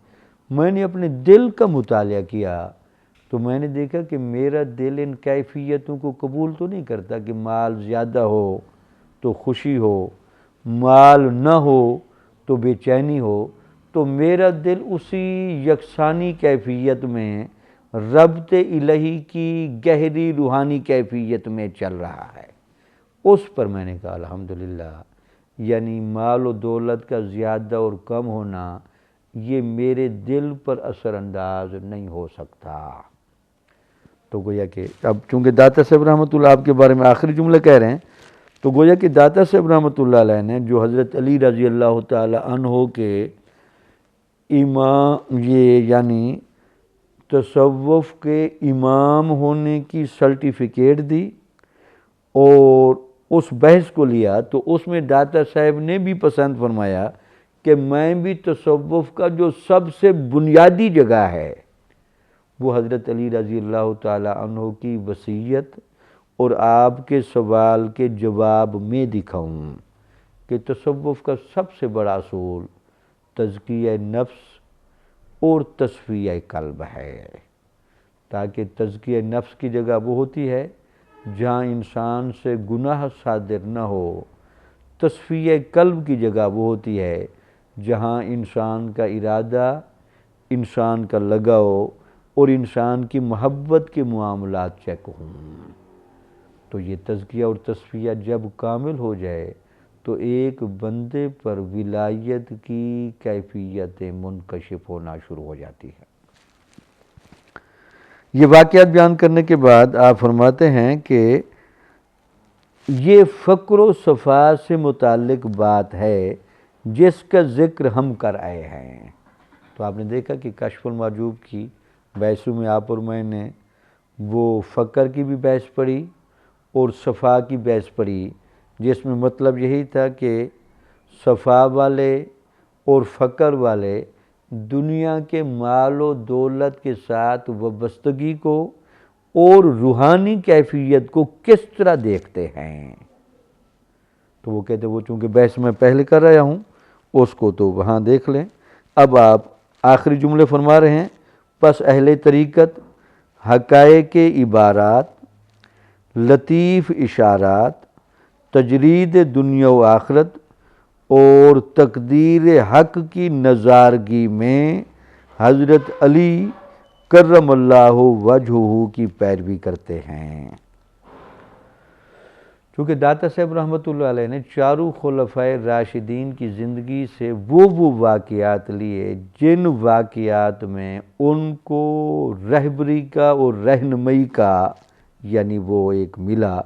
میں نے اپنے دل کا مطالعہ کیا تو میں نے دیکھا کہ میرا دل ان کیفیتوں کو قبول تو نہیں کرتا کہ مال زیادہ ہو تو خوشی ہو، مال نہ ہو تو بے چینی ہو، تو میرا دل اسی یکسانی کیفیت میں ربط الہی کی گہری روحانی کیفیت میں چل رہا ہے۔ اس پر میں نے کہا الحمدللہ، یعنی مال و دولت کا زیادہ اور کم ہونا یہ میرے دل پر اثر انداز نہیں ہو سکتا۔ تو گویا کہ اب چونکہ داتا صاحب رحمۃ اللہ آپ کے بارے میں آخری جملہ کہہ رہے ہیں، تو گویا کہ داتا صاحب رحمۃ اللہ علیہ نے جو حضرت علی رضی اللہ تعالی عنہ کے امام، یہ یعنی تصوف کے امام ہونے کی سرٹیفکیٹ دی اور اس بحث کو لیا، تو اس میں داتا صاحب نے بھی پسند فرمایا کہ میں بھی تصوف کا جو سب سے بنیادی جگہ ہے وہ حضرت علی رضی اللہ تعالی عنہ کی وصیت اور آپ کے سوال کے جواب میں دکھاؤں کہ تصوف کا سب سے بڑا اصول تزکیہ نفس اور تصفیہ قلب ہے، تاکہ تزکیہ نفس کی جگہ وہ ہوتی ہے جہاں انسان سے گناہ صادر نہ ہو، تصفیہ قلب کی جگہ وہ ہوتی ہے جہاں انسان کا ارادہ، انسان کا لگاؤ اور انسان کی محبت کے معاملات چیک ہوں۔ تو یہ تزکیہ اور تصفیہ جب کامل ہو جائے تو ایک بندے پر ولایت کی کیفیت منکشف ہونا شروع ہو جاتی ہے۔ یہ واقعات بیان کرنے کے بعد آپ فرماتے ہیں کہ یہ فقر و صفا سے متعلق بات ہے جس کا ذکر ہم کر آئے ہیں۔ تو آپ نے دیکھا کہ کشف المحجوب کی بحثوں میں آپ اور میں نے وہ فقر کی بھی بحث پڑھی اور صفا کی بحث پڑھی، جس میں مطلب یہی تھا کہ صفا والے اور فقر والے دنیا کے مال و دولت کے ساتھ وابستگی کو اور روحانی کیفیت کو کس طرح دیکھتے ہیں۔ تو وہ کہتے وہ چونکہ بحث میں پہلے کر رہا ہوں اس کو تو وہاں دیکھ لیں۔ اب آپ آخری جملے فرما رہے ہیں، پس اہل طریقت حقائق عبارات، لطیف اشارات، تجرید دنیا و آخرت اور تقدیر حق کی نظارگی میں حضرت علی کرم اللہ وجہہ کی پیروی کرتے ہیں۔ چونکہ داتا صاحب رحمۃ اللہ علیہ نے چاروں خلفائے راشدین کی زندگی سے وہ واقعات لیے جن واقعات میں ان کو رہبری کا اور رہنمائی کا یعنی وہ ایک ملا،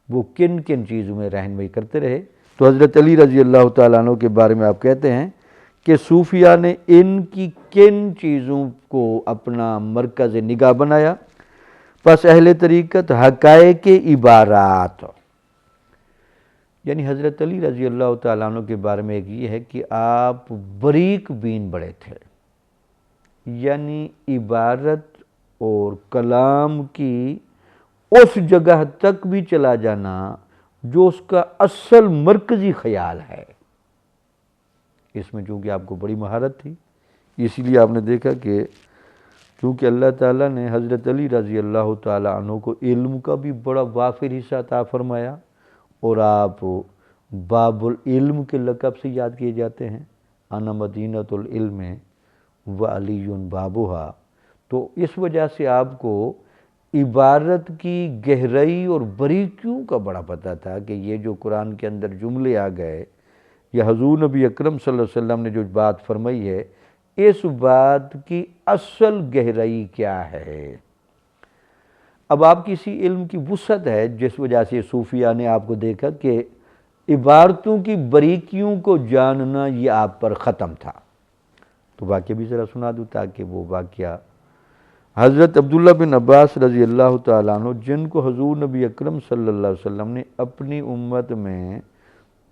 وہ کن کن چیزوں میں رہنمائی کرتے رہے۔ تو حضرت علی رضی اللہ تعالیٰ عنہ کے بارے میں آپ کہتے ہیں کہ صوفیہ نے ان کی کن چیزوں کو اپنا مرکز نگاہ بنایا؟ پس اہل طریقت حقائق عبارات، یعنی حضرت علی رضی اللہ تعالیٰ عنہ کے بارے میں ایک یہ ہے کہ آپ بریک بین بڑے تھے، یعنی عبارت اور کلام کی اس جگہ تک بھی چلا جانا جو اس کا اصل مرکزی خیال ہے۔ اس میں چونکہ آپ کو بڑی مہارت تھی، اسی لیے آپ نے دیکھا کہ چونکہ اللہ تعالیٰ نے حضرت علی رضی اللہ تعالیٰ عنہ کو علم کا بھی بڑا وافر حصہ عطا فرمایا، اور آپ باب العلم کے لقب سے یاد کیے جاتے ہیں، انا مدینۃ العلم وعلی بابھا۔ تو اس وجہ سے آپ کو عبارت کی گہرائی اور باریکیوں کا بڑا پتہ تھا کہ یہ جو قرآن کے اندر جملے آ گئے یا حضور نبی اکرم صلی اللہ علیہ وسلم نے جو بات فرمائی ہے، اس بات کی اصل گہرائی کیا ہے۔ اب آپ کی اسی علم کی وسعت ہے جس وجہ سے صوفیہ نے آپ کو دیکھا کہ عبارتوں کی باریکیوں کو جاننا یہ آپ پر ختم تھا۔ تو واقعہ بھی ذرا سنا دوں تاکہ وہ واقعہ حضرت عبداللہ بن عباس رضی اللہ تعالیٰ عنہ، جن کو حضور نبی اکرم صلی اللہ علیہ وسلم نے اپنی امت میں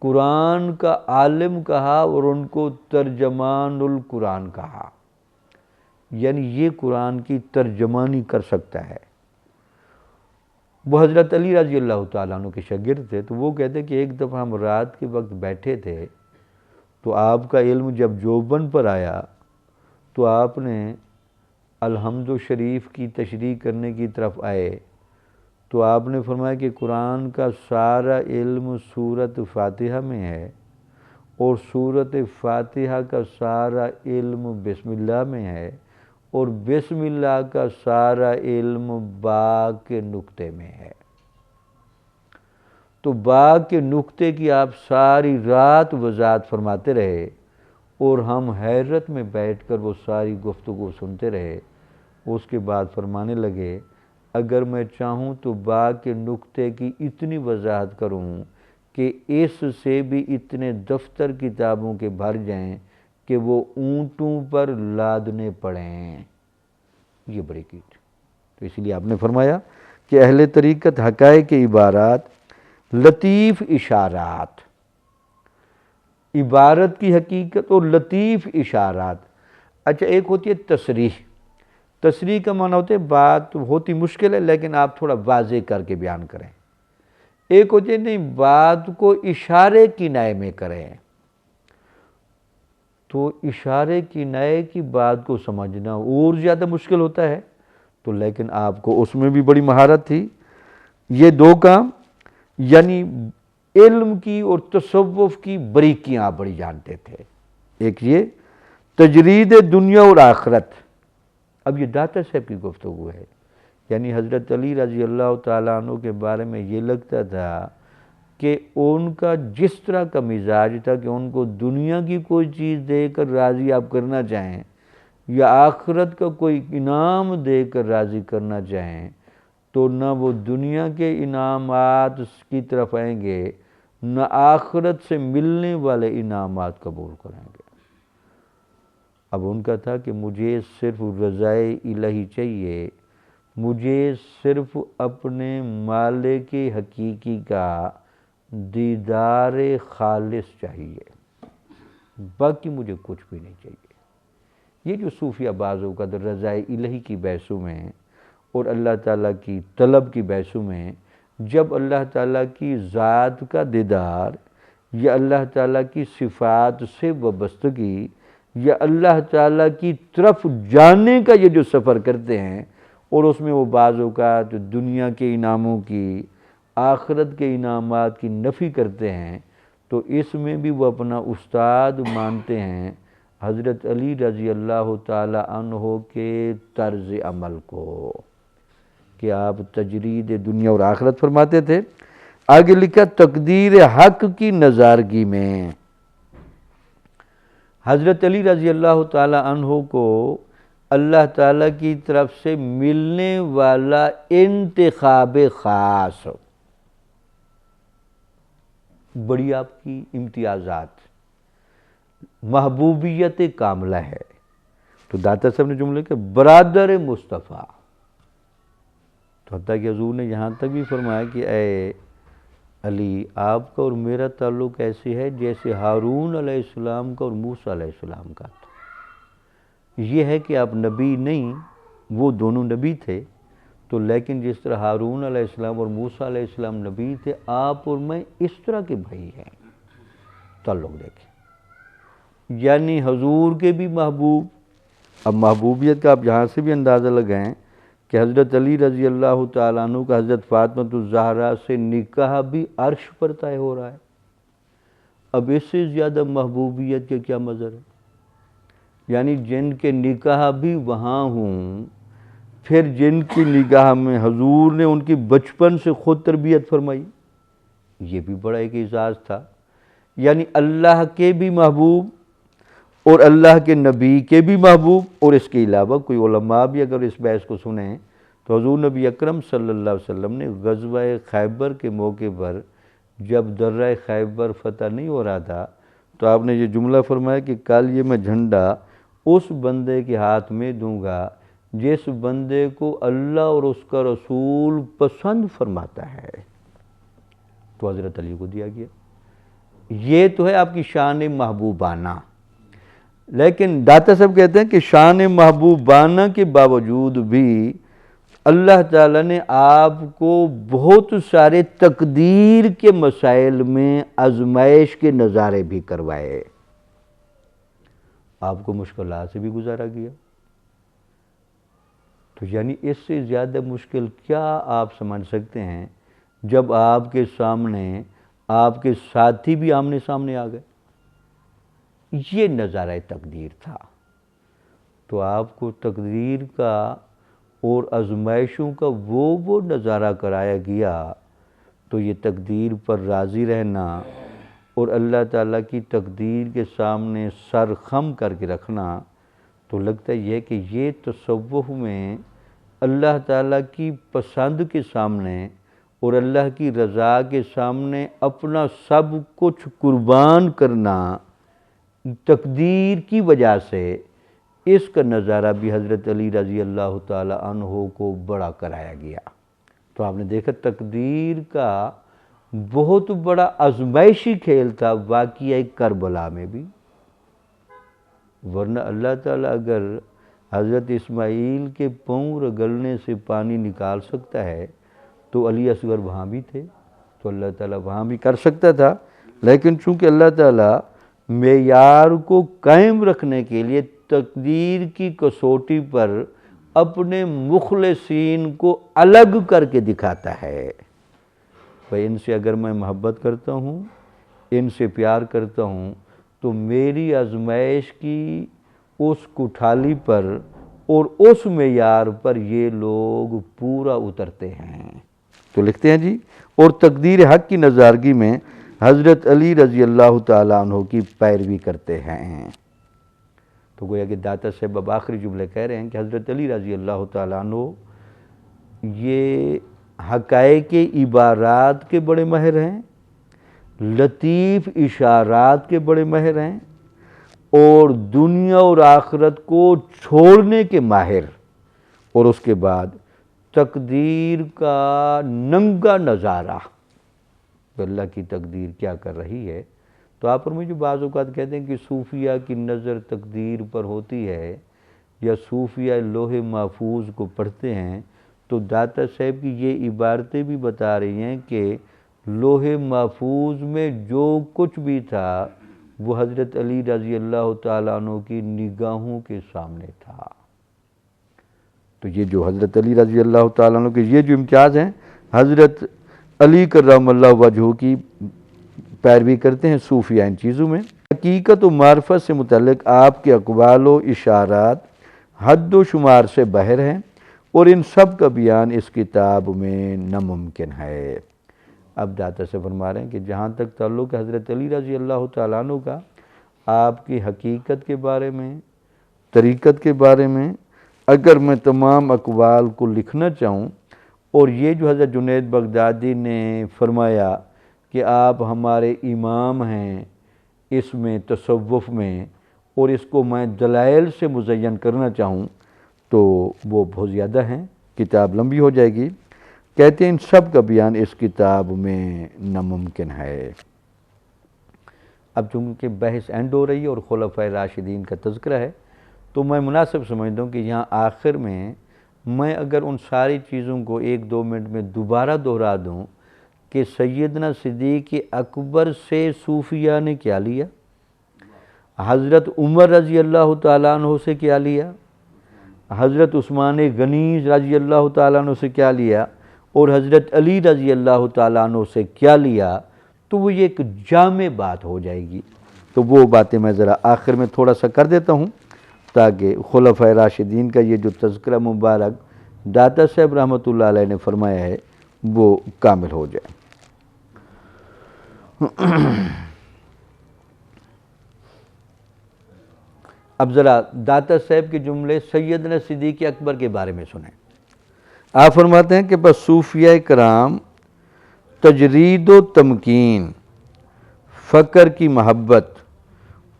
قرآن کا عالم کہا اور ان کو ترجمان القرآن کہا، یعنی یہ قرآن کی ترجمانی کر سکتا ہے۔ وہ حضرت علی رضی اللہ تعالیٰ عنہ کے شاگرد تھے۔ تو وہ کہتے کہ ایک دفعہ ہم رات کے وقت بیٹھے تھے تو آپ کا علم جب جوبن پر آیا تو آپ نے الحمد شریف کی تشریح کرنے کی طرف آئے تو آپ نے فرمایا کہ قرآن کا سارا علم سورۃ فاتحہ میں ہے، اور سورۃ فاتحہ کا سارا علم بسم اللہ میں ہے، اور بسم اللہ کا سارا علم با کے نقطے میں ہے۔ تو با کے نقطے کی آپ ساری رات وضاحت فرماتے رہے، اور ہم حیرت میں بیٹھ کر وہ ساری گفتگو سنتے رہے۔ اس کے بعد فرمانے لگے اگر میں چاہوں تو با کے نقطے کی اتنی وضاحت کروں کہ اس سے بھی اتنے دفتر کتابوں کے بھر جائیں کہ وہ اونٹوں پر لادنے پڑیں۔ یہ بڑی کی تھی۔ تو اس لیے آپ نے فرمایا کہ اہل طریقت حقائق عبارات، لطیف اشارات، عبارت کی حقیقت اور لطیف اشارات۔ اچھا، ایک ہوتی ہے تصریح۔ تصریح کا معنی ہوتا ہے بات ہوتی مشکل ہے لیکن آپ تھوڑا واضح کر کے بیان کریں۔ ایک ہوتی ہے نہیں، بات کو اشارے کی نئے میں کریں۔ تو اشارے کی نئے کی بات کو سمجھنا اور زیادہ مشکل ہوتا ہے، تو لیکن آپ کو اس میں بھی بڑی مہارت تھی۔ یہ دو کام، یعنی علم کی اور تصوف کی باریکیاں آپ بڑی جانتے تھے۔ ایک یہ تجرید دنیا اور آخرت۔ اب یہ داتا صاحب کی گفتگو ہے، یعنی حضرت علی رضی اللہ تعالیٰ عنہ کے بارے میں یہ لگتا تھا کہ ان کا جس طرح کا مزاج تھا کہ ان کو دنیا کی کوئی چیز دے کر راضی آپ کرنا چاہیں یا آخرت کا کوئی انعام دے کر راضی کرنا چاہیں تو نہ وہ دنیا کے انعامات کی طرف آئیں گے، نہ آخرت سے ملنے والے انعامات قبول کریں گے۔ اب ان کا تھا کہ مجھے صرف رضائے الہی چاہیے، مجھے صرف اپنے مالک حقیقی کا دیدار خالص چاہیے، باقی مجھے کچھ بھی نہیں چاہیے۔ یہ جو صوفیہ بعض اوقات رضائے الہی کی بحثوں میں اور اللہ تعالیٰ کی طلب کی بحثوں میں جب اللہ تعالیٰ کی ذات کا دیدار یا اللہ تعالیٰ کی صفات سے وابستگی یا اللہ تعالیٰ کی طرف جانے کا یہ جو سفر کرتے ہیں، اور اس میں وہ بعض اوقات دنیا کے انعاموں کی، آخرت کے انعامات کی نفی کرتے ہیں، تو اس میں بھی وہ اپنا استاد مانتے ہیں حضرت علی رضی اللہ تعالی عنہ کے طرز عمل کو، کہ آپ تجرید دنیا اور آخرت فرماتے تھے۔ آگے لکھا تقدیر حق کی نظارگی میں، حضرت علی رضی اللہ تعالی عنہ کو اللہ تعالیٰ کی طرف سے ملنے والا انتخاب خاص، بڑی آپ کی امتیازات، محبوبیت کاملہ ہے۔ تو داتا صاحب نے جملے کہ برادر مصطفیٰ، تو حتیٰ کہ حضور نے یہاں تک بھی فرمایا کہ اے علی، آپ کا اور میرا تعلق ایسے ہے جیسے ہارون علیہ السلام کا اور موسیٰ علیہ السلام کا تھا۔ یہ ہے کہ آپ نبی نہیں، وہ دونوں نبی تھے، تو لیکن جس طرح ہارون علیہ السلام اور موسیٰ علیہ السلام نبی تھے، آپ اور میں اس طرح کے بھائی ہیں۔ تعلق دیکھیں، یعنی حضور کے بھی محبوب۔ اب محبوبیت کا آپ یہاں سے بھی اندازہ لگائیں کہ حضرت علی رضی اللہ تعالیٰ عنہ کا حضرت فاطمہ الزہرا سے نکاح بھی عرش پر طے ہو رہا ہے۔ اب اس سے زیادہ محبوبیت کے کیا مظہر ہے؟ یعنی جن کے نکاح بھی وہاں ہوں، پھر جن کی نگاہ میں حضور نے ان کی بچپن سے خود تربیت فرمائی، یہ بھی بڑا ایک اعزاز تھا۔ یعنی اللہ کے بھی محبوب اور اللہ کے نبی کے بھی محبوب، اور اس کے علاوہ کوئی علماء بھی اگر اس بحث کو سنیں تو حضور نبی اکرم صلی اللہ علیہ وسلم نے غزوہ خیبر کے موقع پر جب درہ خیبر فتح نہیں ہو رہا تھا تو آپ نے یہ جملہ فرمایا کہ کل یہ میں جھنڈا اس بندے کے ہاتھ میں دوں گا جس بندے کو اللہ اور اس کا رسول پسند فرماتا ہے، تو حضرت علی کو دیا گیا۔ یہ تو ہے آپ کی شان محبوبانہ، لیکن داتا صاحب کہتے ہیں کہ شان محبوبانہ کے باوجود بھی اللہ تعالیٰ نے آپ کو بہت سارے تقدیر کے مسائل میں آزمائش کے نظارے بھی کروائے، آپ کو مشکلات سے بھی گزارا گیا۔ تو یعنی اس سے زیادہ مشکل کیا آپ سمجھ سکتے ہیں جب آپ کے سامنے آپ کے ساتھی بھی آمنے سامنے آ گئے؟ یہ نظارہ تقدیر تھا۔ تو آپ کو تقدیر کا اور آزمائشوں کا وہ نظارہ کرایا گیا، تو یہ تقدیر پر راضی رہنا اور اللہ تعالیٰ کی تقدیر کے سامنے سر خم کر کے رکھنا، تو لگتا یہ کہ یہ تصوف میں اللہ تعالیٰ کی پسند کے سامنے اور اللہ کی رضا کے سامنے اپنا سب کچھ قربان کرنا تقدیر کی وجہ سے، اس کا نظارہ بھی حضرت علی رضی اللہ تعالی عنہ کو بڑا کرایا گیا۔ تو آپ نے دیکھا تقدیر کا بہت بڑا آزمائشی کھیل تھا واقعہ کربلا میں بھی، ورنہ اللہ تعالیٰ اگر حضرت اسماعیل کے پاؤں رگڑنے سے پانی نکال سکتا ہے تو علی اصغر وہاں بھی تھے، تو اللہ تعالیٰ وہاں بھی کر سکتا تھا، لیکن چونکہ اللہ تعالیٰ معیار کو قائم رکھنے کے لیے تقدیر کی کسوٹی پر اپنے مخلصین کو الگ کر کے دکھاتا ہے، بھئی ان سے اگر میں محبت کرتا ہوں، ان سے پیار کرتا ہوں، تو میری آزمائش کی اس کٹھالی پر اور اس معیار پر یہ لوگ پورا اترتے ہیں۔ تو لکھتے ہیں جی، اور تقدیر حق کی نظارگی میں حضرت علی رضی اللہ تعالیٰ عنہ کی پیروی کرتے ہیں۔ تو گویا کہ داتا صاحب اب آخری جملے کہہ رہے ہیں کہ حضرت علی رضی اللہ تعالیٰ عنہ یہ حقائق عبارات کے بڑے ماہر ہیں، لطیف اشارات کے بڑے ماہر ہیں، اور دنیا اور آخرت کو چھوڑنے کے ماہر، اور اس کے بعد تقدیر کا ننگا نظارہ کہ اللہ کی تقدیر کیا کر رہی ہے۔ تو آپ اور مجھے بعض اوقات کہتے ہیں کہ صوفیہ کی نظر تقدیر پر ہوتی ہے یا صوفیہ لوح محفوظ کو پڑھتے ہیں، تو داتا صاحب کی یہ عبارتیں بھی بتا رہی ہیں کہ لوح محفوظ میں جو کچھ بھی تھا وہ حضرت علی رضی اللہ تعالیٰ عنہ کی نگاہوں کے سامنے تھا۔ تو یہ جو حضرت علی رضی اللہ تعالیٰ عنہ کے یہ جو امتیاز ہیں، حضرت علی کرم اللہ وجہہ کی پیروی کرتے ہیں صوفیہ ان چیزوں میں۔ حقیقت و معرفت سے متعلق آپ کے اقوال و اشارات حد و شمار سے باہر ہیں، اور ان سب کا بیان اس کتاب میں ناممکن ہے۔ اب داتا سے فرما رہے ہیں کہ جہاں تک تعلق ہے حضرت علی رضی اللہ تعالیٰ عنہ کا، آپ کی حقیقت کے بارے میں، طریقت کے بارے میں اگر میں تمام اقوال کو لکھنا چاہوں، اور یہ جو حضرت جنید بغدادی نے فرمایا کہ آپ ہمارے امام ہیں اس میں تصوف میں، اور اس کو میں دلائل سے مزین کرنا چاہوں تو وہ بہت زیادہ ہیں، کتاب لمبی ہو جائے گی۔ کہتے ہیں ان سب کا بیان اس کتاب میں ناممکن ہے۔ اب چونکہ بحث اینڈ ہو رہی ہے اور خلفائے راشدین کا تذکرہ ہے، تو میں مناسب سمجھتا ہوں کہ یہاں آخر میں اگر ان ساری چیزوں کو 1-2 منٹ میں دوبارہ دہرا دوں کہ سیدنا صدیق اکبر سے صوفیہ نے کیا لیا، حضرت عمر رضی اللہ تعالیٰ عنہ سے کیا لیا، حضرت عثمان غنی رضی اللہ تعالیٰ عنہ سے کیا لیا، اور حضرت علی رضی اللہ تعالیٰ عنہ سے کیا لیا، تو وہ یہ ایک جامع بات ہو جائے گی۔ تو وہ باتیں میں ذرا آخر میں تھوڑا سا کر دیتا ہوں تاکہ خلفائے راشدین کا یہ جو تذکرہ مبارک داتا صاحب رحمۃ اللہ علیہ نے فرمایا ہے وہ کامل ہو جائے۔ اب ذرا داتا صاحب کے جملے سیدنا صدیق اکبر کے بارے میں سنیں۔ آپ فرماتے ہیں کہ بس صوفیہ کرام تجرید و تمکین، فقر کی محبت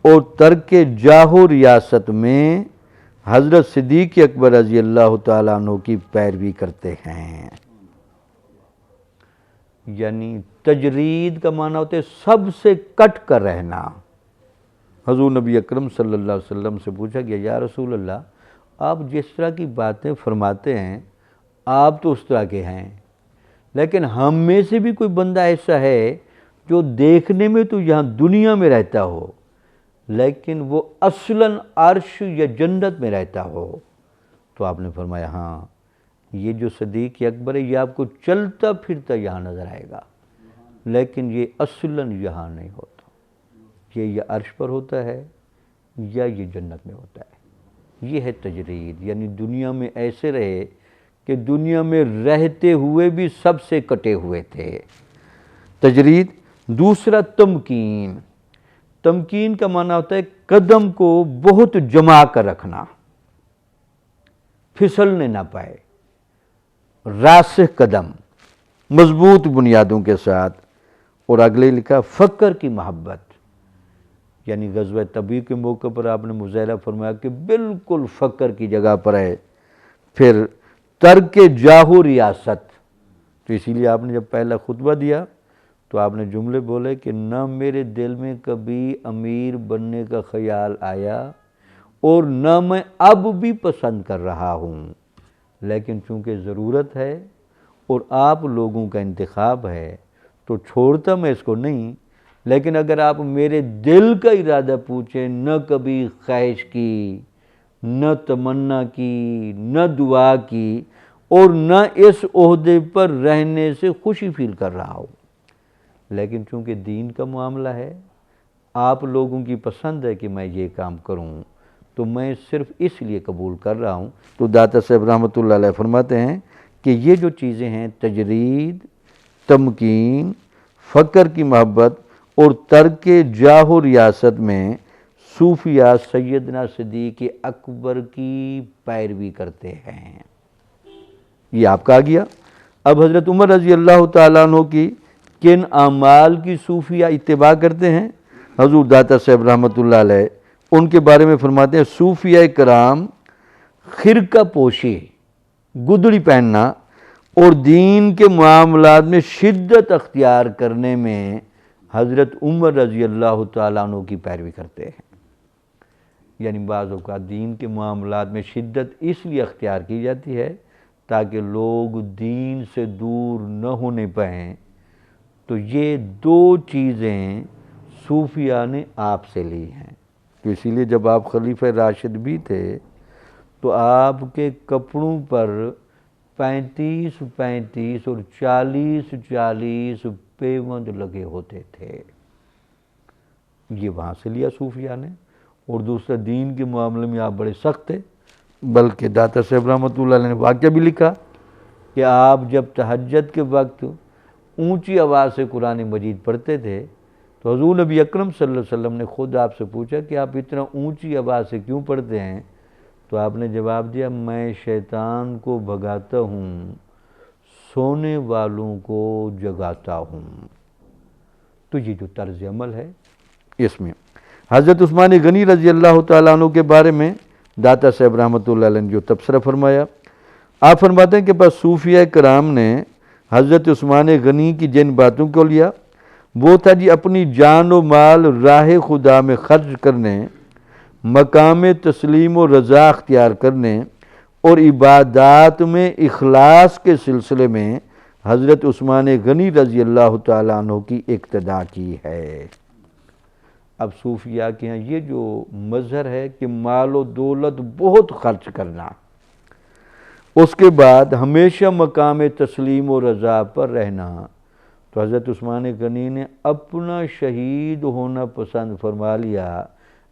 اور ترک جاہ و ریاست میں حضرت صدیق اکبر رضی اللہ تعالیٰ عنہ کی پیروی کرتے ہیں۔ یعنی تجرید کا معنی ہوتا ہے سب سے کٹ کر رہنا۔ حضور نبی اکرم صلی اللہ علیہ وسلم سے پوچھا گیا، یا رسول اللہ، آپ جس طرح کی باتیں فرماتے ہیں آپ تو اس طرح کے ہیں، لیکن ہم میں سے بھی کوئی بندہ ایسا ہے جو دیکھنے میں تو یہاں دنیا میں رہتا ہو لیکن وہ اصلاً عرش یا جنت میں رہتا ہو؟ تو آپ نے فرمایا ہاں، یہ جو صدیق اکبر ہے یہ آپ کو چلتا پھرتا یہاں نظر آئے گا، لیکن یہ اصلاً یہاں نہیں ہوتا، یہ یا عرش پر ہوتا ہے یا یہ جنت میں ہوتا ہے۔ یہ ہے تجرید، یعنی دنیا میں ایسے رہے کہ دنیا میں رہتے ہوئے بھی سب سے کٹے ہوئے تھے۔ تجرید۔ دوسرا تمکین۔ تمکین کا معنی ہوتا ہے قدم کو بہت جما کر رکھنا، پھسلنے نہ پائے، راسخ قدم، مضبوط بنیادوں کے ساتھ۔ اور اگلے لکھا فقر کی محبت، یعنی غزوہ تبوک کے موقع پر آپ نے مظاہرہ فرمایا کہ بالکل فقر کی جگہ پر ہے۔ پھر ترک جاہ و ریاست، تو اسی لیے آپ نے جب پہلا خطبہ دیا تو آپ نے جملے بولے کہ نہ میرے دل میں کبھی امیر بننے کا خیال آیا اور نہ میں اب بھی پسند کر رہا ہوں، لیکن چونکہ ضرورت ہے اور آپ لوگوں کا انتخاب ہے تو چھوڑتا میں اس کو نہیں، لیکن اگر آپ میرے دل کا ارادہ پوچھیں، نہ کبھی خواہش کی، نہ تمنا کی، نہ دعا کی، اور نہ اس عہدے پر رہنے سے خوشی فیل کر رہا ہوں، لیکن چونکہ دین کا معاملہ ہے، آپ لوگوں کی پسند ہے کہ میں یہ کام کروں، تو میں صرف اس لیے قبول کر رہا ہوں۔ تو داتا صاحب رحمۃ اللہ علیہ فرماتے ہیں کہ یہ جو چیزیں ہیں تجرید، تمکین، فقر کی محبت اور ترک جاہ و ریاست میں صوفیہ سیدنا صدیق اکبر کی پیروی کرتے ہیں۔ یہ آپ کا آ گیا۔ اب حضرت عمر رضی اللہ تعالیٰ عنہ کی کن اعمال کی صوفیہ اتباع کرتے ہیں؟ حضور داتا صاحب رحمۃ اللہ علیہ ان کے بارے میں فرماتے ہیں صوفیہ کرام خرقہ پوشی، گدڑی پہننا اور دین کے معاملات میں شدت اختیار کرنے میں حضرت عمر رضی اللہ تعالیٰ عنہ کی پیروی کرتے ہیں۔ یعنی بعض اوقات دین کے معاملات میں شدت اس لیے اختیار کی جاتی ہے تاکہ لوگ دین سے دور نہ ہونے پائیں۔ تو یہ دو چیزیں صوفیہ نے آپ سے لی ہیں۔ تو اسی لیے جب آپ خلیفہ راشد بھی تھے تو آپ کے کپڑوں پر 35 اور 40 پیوند لگے ہوتے تھے، یہ وہاں سے لیا صوفیہ نے۔ اور دوسرا دین کے معاملے میں آپ بڑے سخت تھے، بلکہ داتا صاحب رحمۃ اللہ علیہ نے واقعہ بھی لکھا کہ آپ جب تہجد کے وقت اونچی آواز سے قرآن مجید پڑھتے تھے تو حضور نبی اکرم صلی اللہ علیہ وسلم نے خود آپ سے پوچھا کہ آپ اتنا اونچی آواز سے کیوں پڑھتے ہیں؟ تو آپ نے جواب دیا میں شیطان کو بھگاتا ہوں، سونے والوں کو جگاتا ہوں۔ تو یہ جو طرز عمل ہے اس میں حضرت عثمان غنی رضی اللہ تعالیٰ عنہ کے بارے میں داتا صاحب رحمۃ اللہ علیہ نے جو تبصرہ فرمایا، آپ فرماتے ہیں کہ بس صوفیہ کرام نے حضرت عثمان غنی کی جن باتوں کو لیا وہ تھا جی اپنی جان و مال راہ خدا میں خرچ کرنے، مقام تسلیم و رضا اختیار کرنے اور عبادات میں اخلاص کے سلسلے میں حضرت عثمان غنی رضی اللہ تعالیٰ عنہ کی اقتداء کی ہے۔ اب صوفیہ کے ہیں یہ جو مظہر ہے کہ مال و دولت بہت خرچ کرنا، اس کے بعد ہمیشہ مقام تسلیم و رضا پر رہنا، تو حضرت عثمان غنی نے اپنا شہید ہونا پسند فرما لیا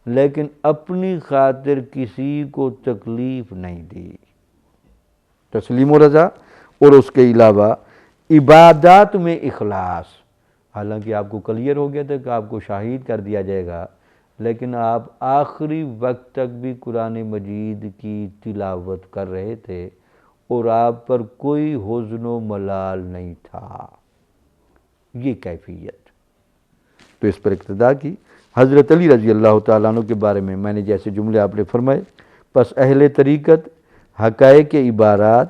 لیکن اپنی خاطر کسی کو تکلیف نہیں دی۔ تسلیم و رضا اور اس کے علاوہ عبادات میں اخلاص، حالانکہ آپ کو کلیئر ہو گیا تھا کہ آپ کو شہید کر دیا جائے گا، لیکن آپ آخری وقت تک بھی قرآن مجید کی تلاوت کر رہے تھے اور آپ پر کوئی حزن و ملال نہیں تھا۔ یہ کیفیت تو اس پر اقتداء کی۔ حضرت علی رضی اللہ تعالیٰ عنہ کے بارے میں نے جیسے جملے آپ نے فرمائے، پس اہل طریقت حقائق عبارات،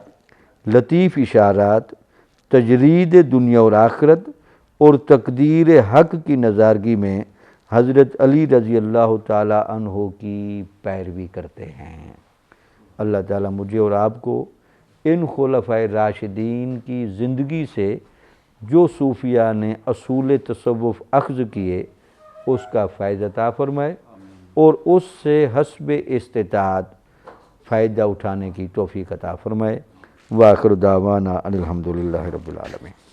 لطیف اشارات، تجرید دنیا اور آخرت اور تقدیر حق کی نظارگی میں حضرت علی رضی اللہ تعالیٰ عنہ کی پیروی کرتے ہیں۔ اللہ تعالیٰ مجھے اور آپ کو ان خلفائے راشدین کی زندگی سے جو صوفیہ نے اصول تصوف اخذ کیے اس کا فیض عطا فرمائے اور اس سے حسب استطاعت فائدہ اٹھانے کی توفیق عطا فرمائے۔ وآخر دعوانا ان الحمدللہ رب العالمین۔